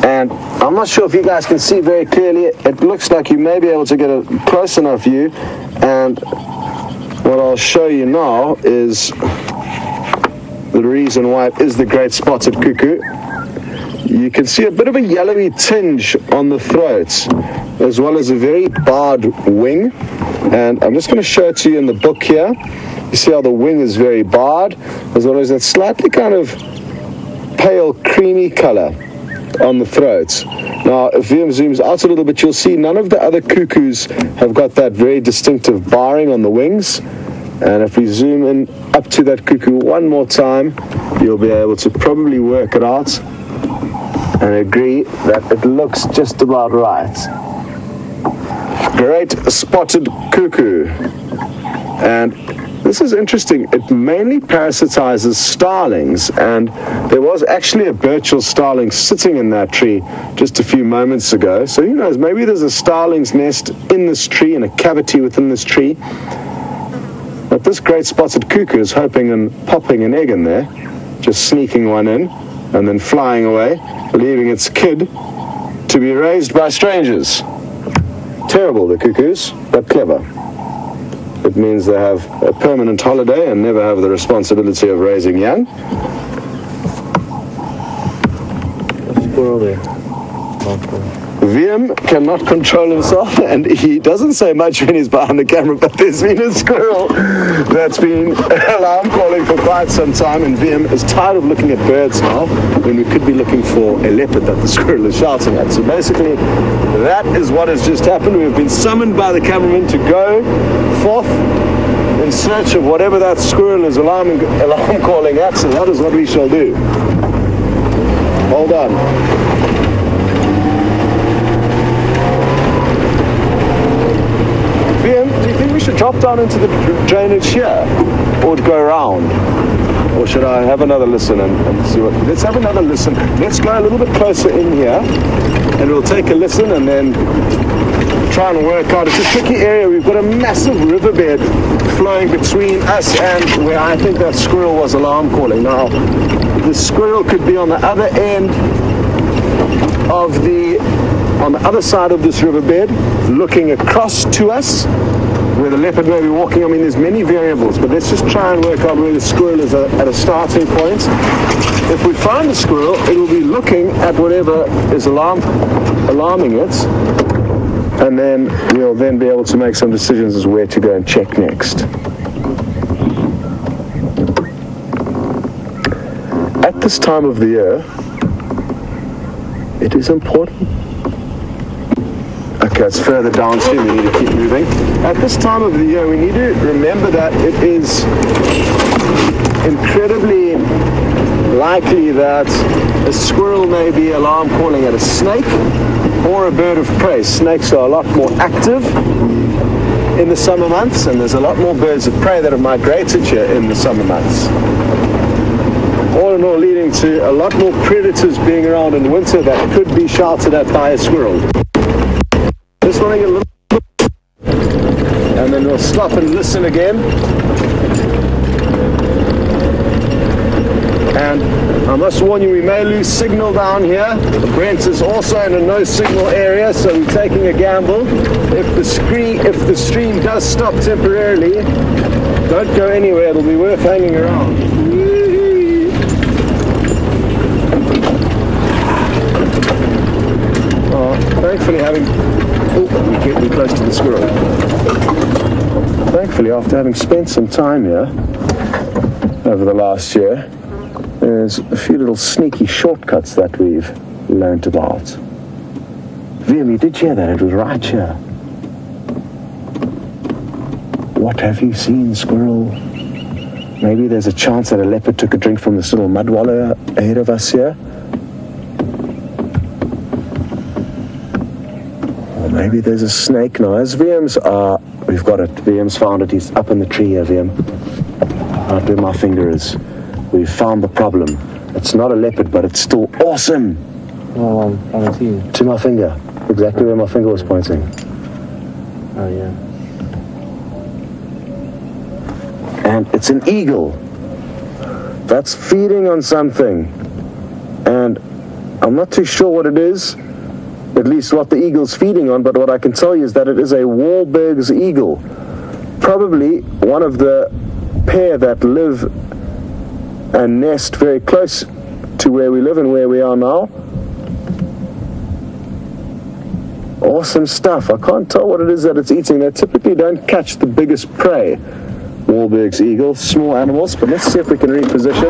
And I'm not sure if you guys can see very clearly. It looks like you may be able to get a close enough view. And what I'll show you now is the reason why it is the great spotted cuckoo. You can see a bit of a yellowy tinge on the throat, as well as a very barred wing. And I'm just going to show it to you in the book here. You see how the wing is very barred, as well as that slightly kind of pale creamy color on the throat. Now, if Liam zooms out a little bit, you'll see none of the other cuckoos have got that very distinctive barring on the wings. And if we zoom in up to that cuckoo one more time, you'll be able to probably work it out and agree that it looks just about right. Great spotted cuckoo. And this is interesting. It mainly parasitizes starlings, and there was actually a Birchall starling sitting in that tree just a few moments ago. So who knows, maybe there's a starling's nest in this tree, in a cavity within this tree. But this great spotted cuckoo is hoping and popping an egg in there, just sneaking one in, and then flying away, leaving its kid to be raised by strangers. Terrible, the cuckoos, but clever. It means they have a permanent holiday and never have the responsibility of raising young. A squirrel there. Liam cannot control himself, and he doesn't say much when he's behind the camera, but there's been a squirrel that's been alarm calling for quite some time, and Liam is tired of looking at birds now when we could be looking for a leopard that the squirrel is shouting at. So basically, that is what has just happened. We've been summoned by the cameraman to go forth in search of whatever that squirrel is alarm calling at, so that is what we shall do. Hold on. Do you think we should drop down into the drainage here, or go around? Or should I have another listen and see what... Let's have another listen. Let's go a little bit closer in here, and we'll take a listen and then try and work out. It's a tricky area. We've got a massive riverbed flowing between us and where I think that squirrel was alarm calling. Now, the squirrel could be on the other end of on the other side of this riverbed, looking across to us, where the leopard may be walking. I mean, there's many variables, but let's just try and work out where the squirrel is at a starting point. If we find the squirrel, it will be looking at whatever is alarming it, and then we'll then be able to make some decisions as where to go and check next. At this time of the year, it is important. Okay, it's further downstream, we need to keep moving. At this time of the year, we need to remember that it is incredibly likely that a squirrel may be alarm calling at a snake or a bird of prey. Snakes are a lot more active in the summer months, and there's a lot more birds of prey that have migrated here in the summer months. All in all, leading to a lot more predators being around in winter that could be shouted at by a squirrel. Just want to get a little, and then we'll stop and listen again. And I must warn you, we may lose signal down here. Brent is also in a no signal area, so we're taking a gamble. If the stream does stop temporarily, don't go anywhere. It'll be worth hanging around. Thankfully, we're getting close to the squirrel. Thankfully, after having spent some time here over the last year, there's a few little sneaky shortcuts that we've learnt about. Liam, you did hear that? It was right here. What have you seen, squirrel? Maybe there's a chance that a leopard took a drink from this little mud wallow ahead of us here. Maybe there's a snake. Now, as Liam's, we've got it. Liam's found it. He's up in the tree here, Liam. Right where my finger is. We've found the problem. It's not a leopard, but it's still awesome. Oh, I'm trying to see. To my finger. Exactly where my finger was pointing. Oh, yeah. And it's an eagle that's feeding on something. And I'm not too sure what it is, at least what the eagle's feeding on, but what I can tell you is that it is a Wahlberg's eagle. Probably one of the pair that live and nest very close to where we live and where we are now. Awesome stuff. I can't tell what it is that it's eating. They typically don't catch the biggest prey, Wahlberg's eagle, small animals, but let's see if we can reposition.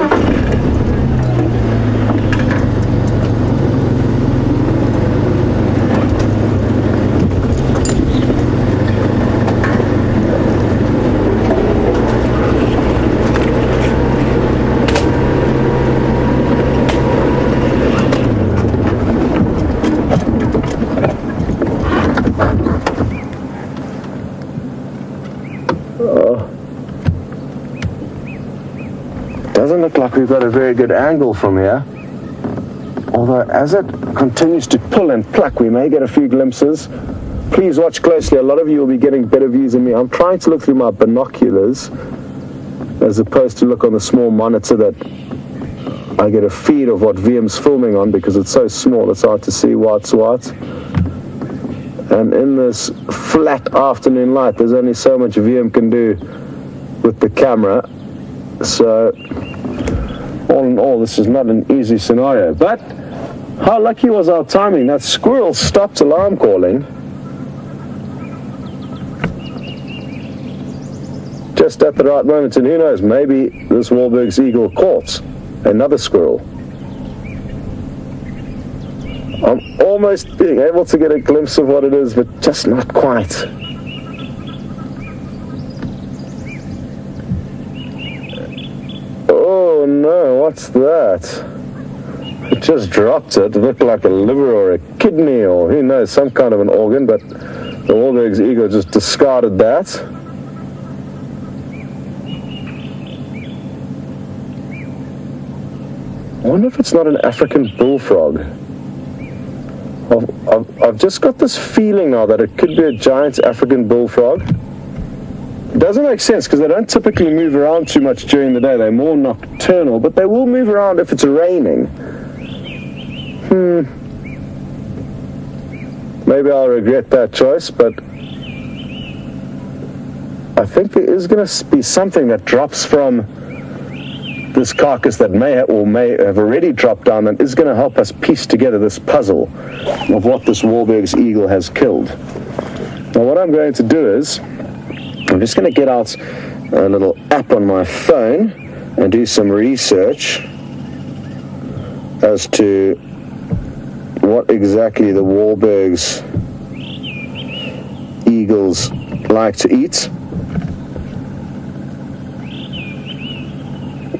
Doesn't look like we've got a very good angle from here. Although as it continues to pull and pluck, we may get a few glimpses. Please watch closely. A lot of you will be getting better views than me. I'm trying to look through my binoculars as opposed to look on the small monitor that I get a feed of what VM's filming on, because it's so small it's hard to see what's what. And in this flat afternoon light, there's only so much VM can do with the camera. So all in all, this is not an easy scenario. But how lucky was our timing? That squirrel stopped alarm calling just at the right moment, and who knows, maybe this Wahlberg's eagle caught another squirrel. I'm almost being able to get a glimpse of what it is, but just not quite. Oh no, what's that? It just dropped it. It looked like a liver or a kidney or who knows, some kind of an organ, but the Wahlberg's eagle just discarded that. I wonder if it's not an African bullfrog. I've just got this feeling now that it could be a giant African bullfrog. It doesn't make sense because they don't typically move around too much during the day. They're more nocturnal, but they will move around if it's raining. Maybe I'll regret that choice, but I think there is going to be something that drops from this carcass that may have already dropped down, and is going to help us piece together this puzzle of what this Wahlberg's eagle has killed. Now what I'm going to do is, I'm just going to get out a little app on my phone and do some research as to what exactly the Wahlberg's eagles like to eat.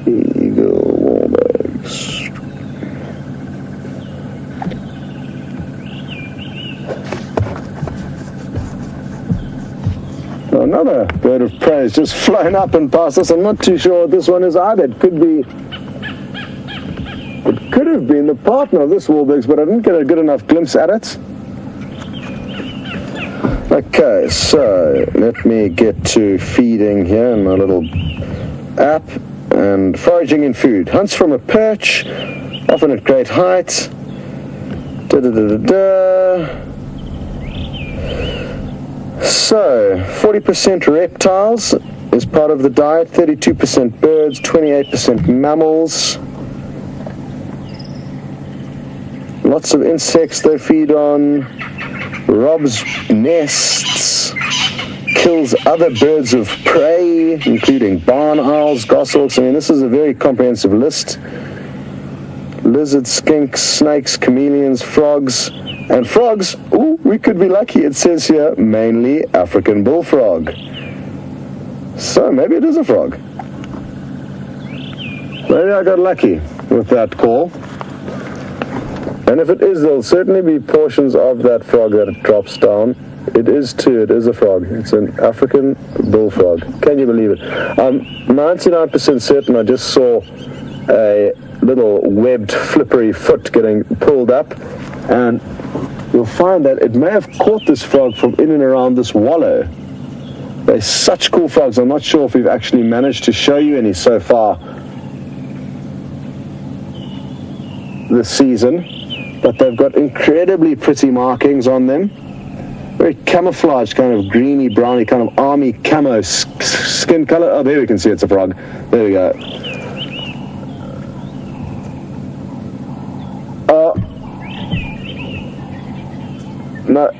Eagle Wahlbergs. Another bird of prey has just flown up and past us. I'm not too sure what this one is either. It could have been the partner of this Wahlberg's, but I didn't get a good enough glimpse at it. Okay, so let me get to feeding here in my little app. And foraging in food. Hunts from a perch, often at great height. So, 40% reptiles is part of the diet, 32% birds, 28% mammals. Lots of insects they feed on. Robs nests. Kills other birds of prey, including barn owls, goshawks. I mean, this is a very comprehensive list. Lizards, skinks, snakes, chameleons, frogs. And frogs, ooh, we could be lucky. It says here, mainly African bullfrog. So maybe it is a frog. Maybe I got lucky with that call. And if it is, there'll certainly be portions of that frog that it drops down. It is too, it is a frog. It's an African bullfrog. Can you believe it? I'm 99% certain I just saw a little webbed, flippery foot getting pulled up, and you'll find that it may have caught this frog from in and around this wallow. They're such cool frogs. I'm not sure if we've actually managed to show you any so far this season, but they've got incredibly pretty markings on them. Very camouflaged, kind of greeny, browny, kind of army camo skin color. Oh, there we can see it's a frog. There we go. No,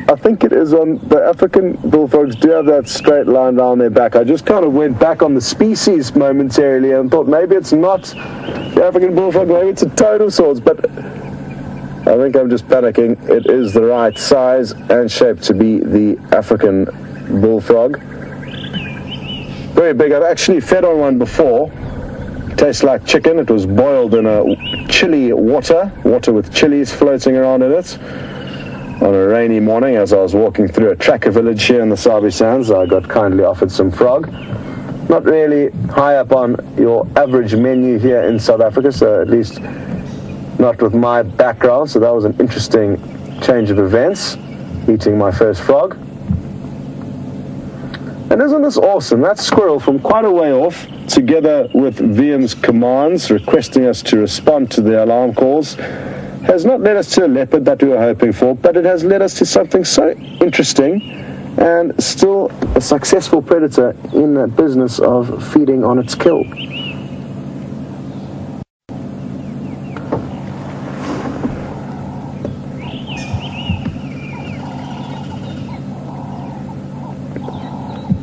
I think it is on the African bullfrogs do have that straight line down their back. I just kind of went back on the species momentarily and thought maybe it's not the African bullfrog, maybe it's a toad of sorts, but I think I'm just panicking. It is the right size and shape to be the African bullfrog. Very big. I've actually fed on one before. Tastes like chicken. It was boiled in a chili water with chilies floating around in it. On a rainy morning, as I was walking through a tracker village here in the Sabi Sands, I got kindly offered some frog. Not really high up on your average menu here in South Africa, so at least not with my background, so that was an interesting change of events, eating my first frog. And isn't this awesome? That squirrel from quite a way off, together with VM's commands requesting us to respond to the alarm calls, has not led us to a leopard that we were hoping for, but it has led us to something so interesting and still a successful predator in that business of feeding on its kill.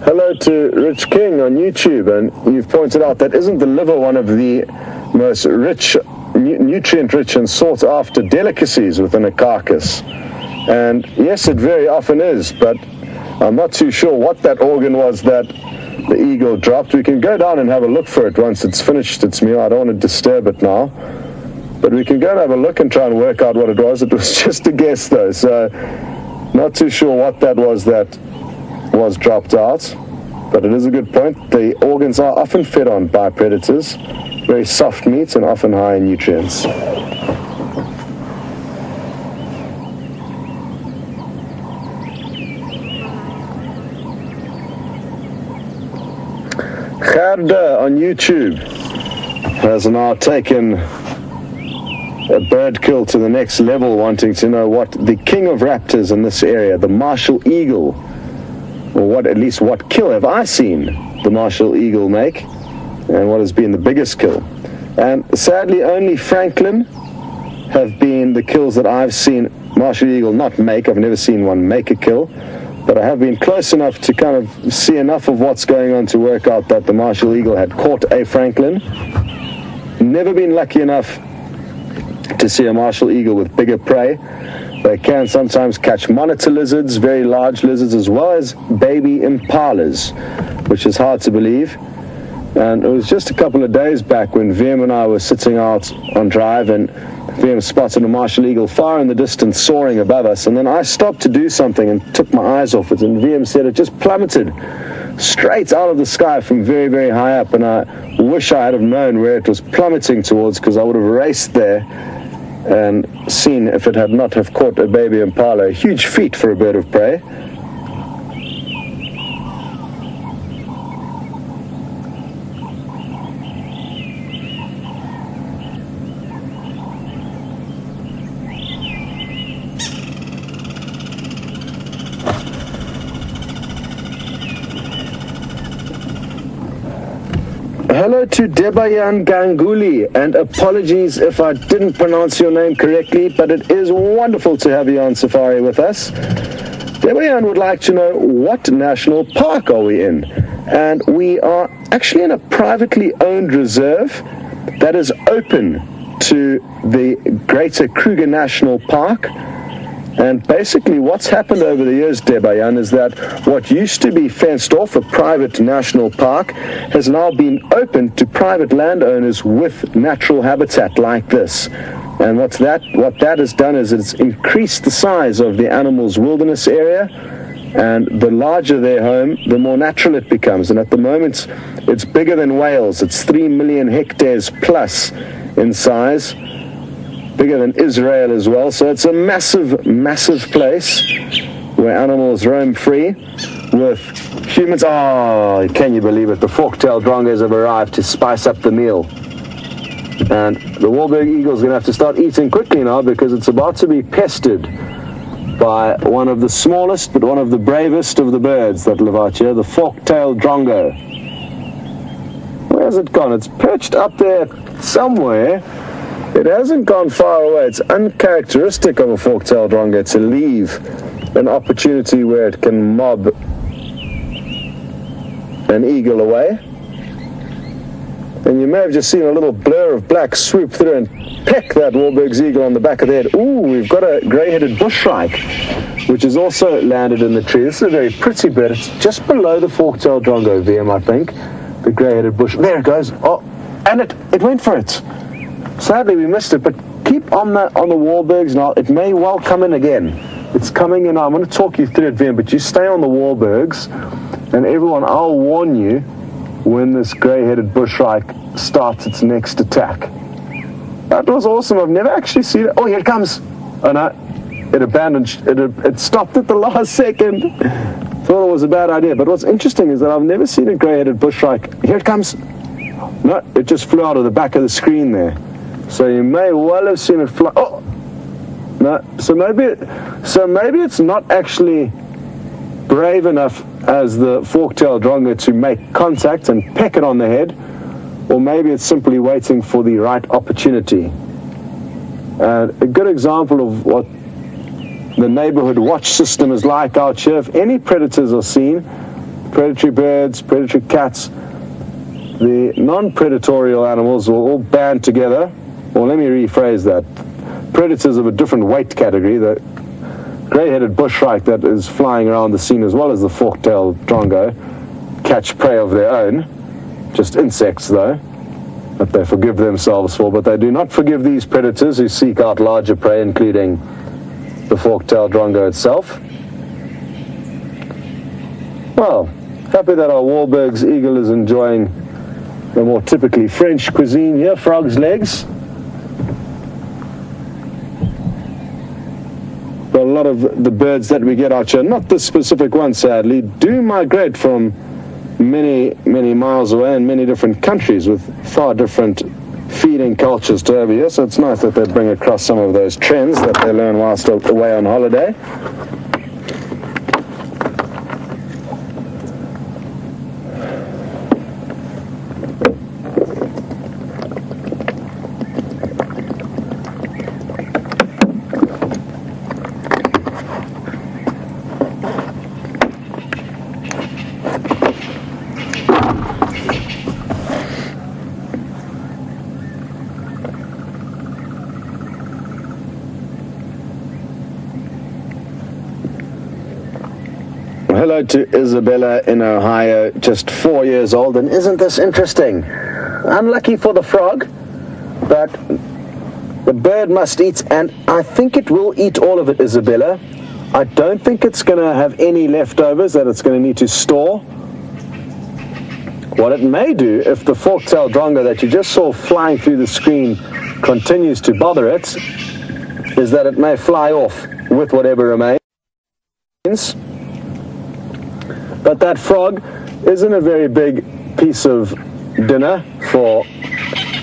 Hello to Rich King on YouTube, and you've pointed out that isn't the liver one of the most rich, nutrient-rich and sought-after delicacies within a carcass? And yes, it very often is, but I'm not too sure what that organ was that the eagle dropped. We can go down and have a look for it once it's finished its meal. I don't want to disturb it now, but we can go and have a look and try and work out what it was. It was just a guess though, so not too sure what that was dropped out, but it is a good point. The organs are often fed on by predators. Very soft meats and often high in nutrients. Gerda on YouTube has now taken a bird kill to the next level, wanting to know what the king of raptors in this area, the martial eagle, or what kill have I seen the martial eagle make, and what has been the biggest kill. And sadly, only Franklin have been the kills that I've seen martial eagle not make. I've never seen one make a kill, but I have been close enough to kind of see enough of what's going on to work out that the martial eagle had caught a Franklin. Never been lucky enough to see a martial eagle with bigger prey. They can sometimes catch monitor lizards, very large lizards, as well as baby impalas, which is hard to believe. And it was just a couple of days back when VM and I were sitting out on drive, and VM spotted a martial eagle far in the distance soaring above us, and then I stopped to do something and took my eyes off it, and VM said it just plummeted straight out of the sky from very, very high up, and I wish I had have known where it was plummeting towards, because I would have raced there and seen if it had not have caught a baby impala. A huge feat for a bird of prey. Hello to Debayan Ganguly, and apologies if I didn't pronounce your name correctly, but it is wonderful to have you on safari with us. Debayan would like to know, what national park are we in? And we are actually in a privately owned reserve that is open to the Greater Kruger National Park. And basically what's happened over the years, Debayan, is that what used to be fenced off, a private national park, has now been opened to private landowners with natural habitat like this. And what that has done is it's increased the size of the animal's wilderness area, and the larger their home, the more natural it becomes. And at the moment, it's bigger than Wales. It's 3 million hectares plus in size. bigger than Israel as well. So it's a massive, massive place where animals roam free with humans. Oh, can you believe it? The fork-tailed drongos have arrived to spice up the meal. And the Wahlberg eagle is going to have to start eating quickly now because it's about to be pestered by one of the smallest but one of the bravest of the birds that live out here, the fork-tailed drongo. Where's it gone? It's perched up there somewhere. It hasn't gone far away. It's uncharacteristic of a fork-tailed drongo to leave an opportunity where it can mob an eagle away. And you may have just seen a little blur of black swoop through and peck that Wahlberg's eagle on the back of the head. Ooh, we've got a grey-headed bushshrike, which has also landed in the tree. This is a very pretty bird. It's just below the fork-tailed drongo, VM, I think. The grey-headed bush. There it goes. Oh, and it went for it. Sadly, we missed it, but keep on the Wahlbergs now. It may well come in again. It's coming in. I'm going to talk you through it, VM, but you stay on the Wahlbergs, and everyone, I'll warn you when this grey-headed bushshrike starts its next attack. That was awesome. I've never actually seen it. Oh, here it comes. Oh, no. It abandoned. It stopped at the last second. Thought it was a bad idea. But what's interesting is that I've never seen a grey-headed bushshrike. Here it comes. No, it just flew out of the back of the screen there. So you may well have seen it fly. Oh! No. So maybe it's not actually brave enough as the fork-tailed drongo to make contact and peck it on the head, or maybe it's simply waiting for the right opportunity. A good example of what the neighborhood watch system is like out here. If any predators are seen, predatory birds, predatory cats, the non-predatorial animals will all band together. Well, let me rephrase that. Predators of a different weight category, the grey-headed bushshrike that is flying around the scene, as well as the fork-tailed drongo, catch prey of their own, just insects though, that they forgive themselves for, but they do not forgive these predators who seek out larger prey, including the fork-tailed drongo itself. Well, happy that our Wahlberg's eagle is enjoying the more typically French cuisine here, frog's legs. But a lot of the birds that we get out here, not this specific one sadly, do migrate from many, many miles away in many different countries with far different feeding cultures to over here. So it's nice that they bring across some of those trends that they learn whilst away on holiday. Hello to Isabella in Ohio, just 4 years old, and isn't this interesting? Unlucky for the frog, but the bird must eat, and I think it will eat all of it, Isabella. I don't think it's going to have any leftovers that it's going to need to store. What it may do, if the fork-tailed drongo that you just saw flying through the screen continues to bother it, is that it may fly off with whatever remains. But that frog isn't a very big piece of dinner for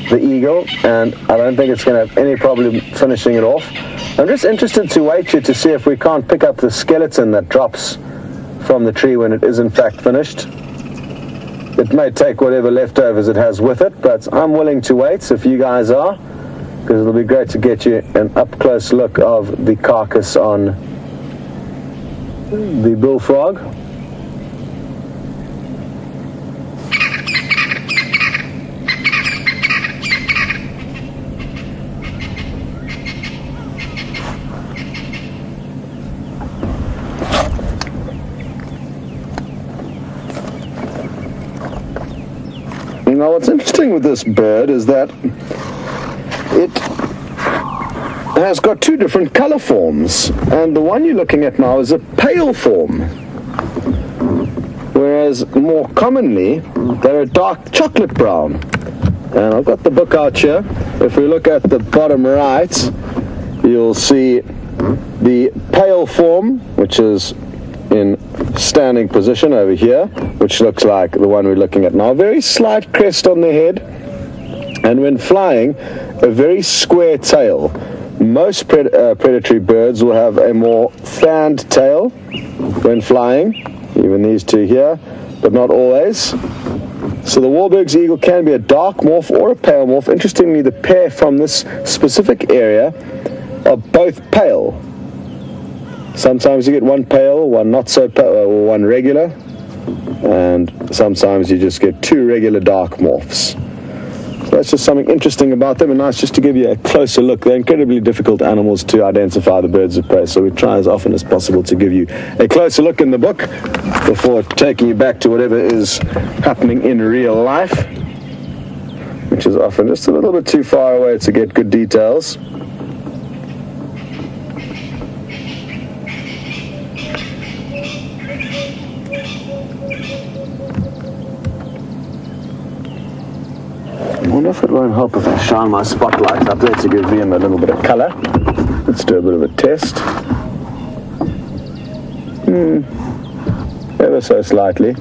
the eagle, and I don't think it's going to have any problem finishing it off. I'm just interested to wait here to see if we can't pick up the skeleton that drops from the tree when it is in fact finished. It may take whatever leftovers it has with it, but I'm willing to wait if you guys are, because it'll be great to get you an up-close look of the carcass on the bullfrog. Now, what's interesting with this bird is that it has got two different color forms, and the one you're looking at now is a pale form, whereas more commonly they're a dark chocolate brown. And I've got the book out here. If we look at the bottom right, you'll see the pale form, which is in standing position over here, which looks like the one we're looking at now. Very slight crest on the head, and when flying, a very square tail. Most predatory birds will have a more fanned tail when flying, even these two here, but not always. So the Wahlberg's eagle can be a dark morph or a pale morph. Interestingly, the pair from this specific area are both pale. Sometimes you get one pale, one not so pale, or one regular, and sometimes you just get two regular dark morphs. So that's just something interesting about them, and nice just to give you a closer look. They're incredibly difficult animals to identify, the birds of prey, so we try as often as possible to give you a closer look in the book before taking you back to whatever is happening in real life, which is often just a little bit too far away to get good details. I wonder if it won't help if I shine my spotlight up there to give them a little bit of color. Let's do a bit of a test. Ever so slightly.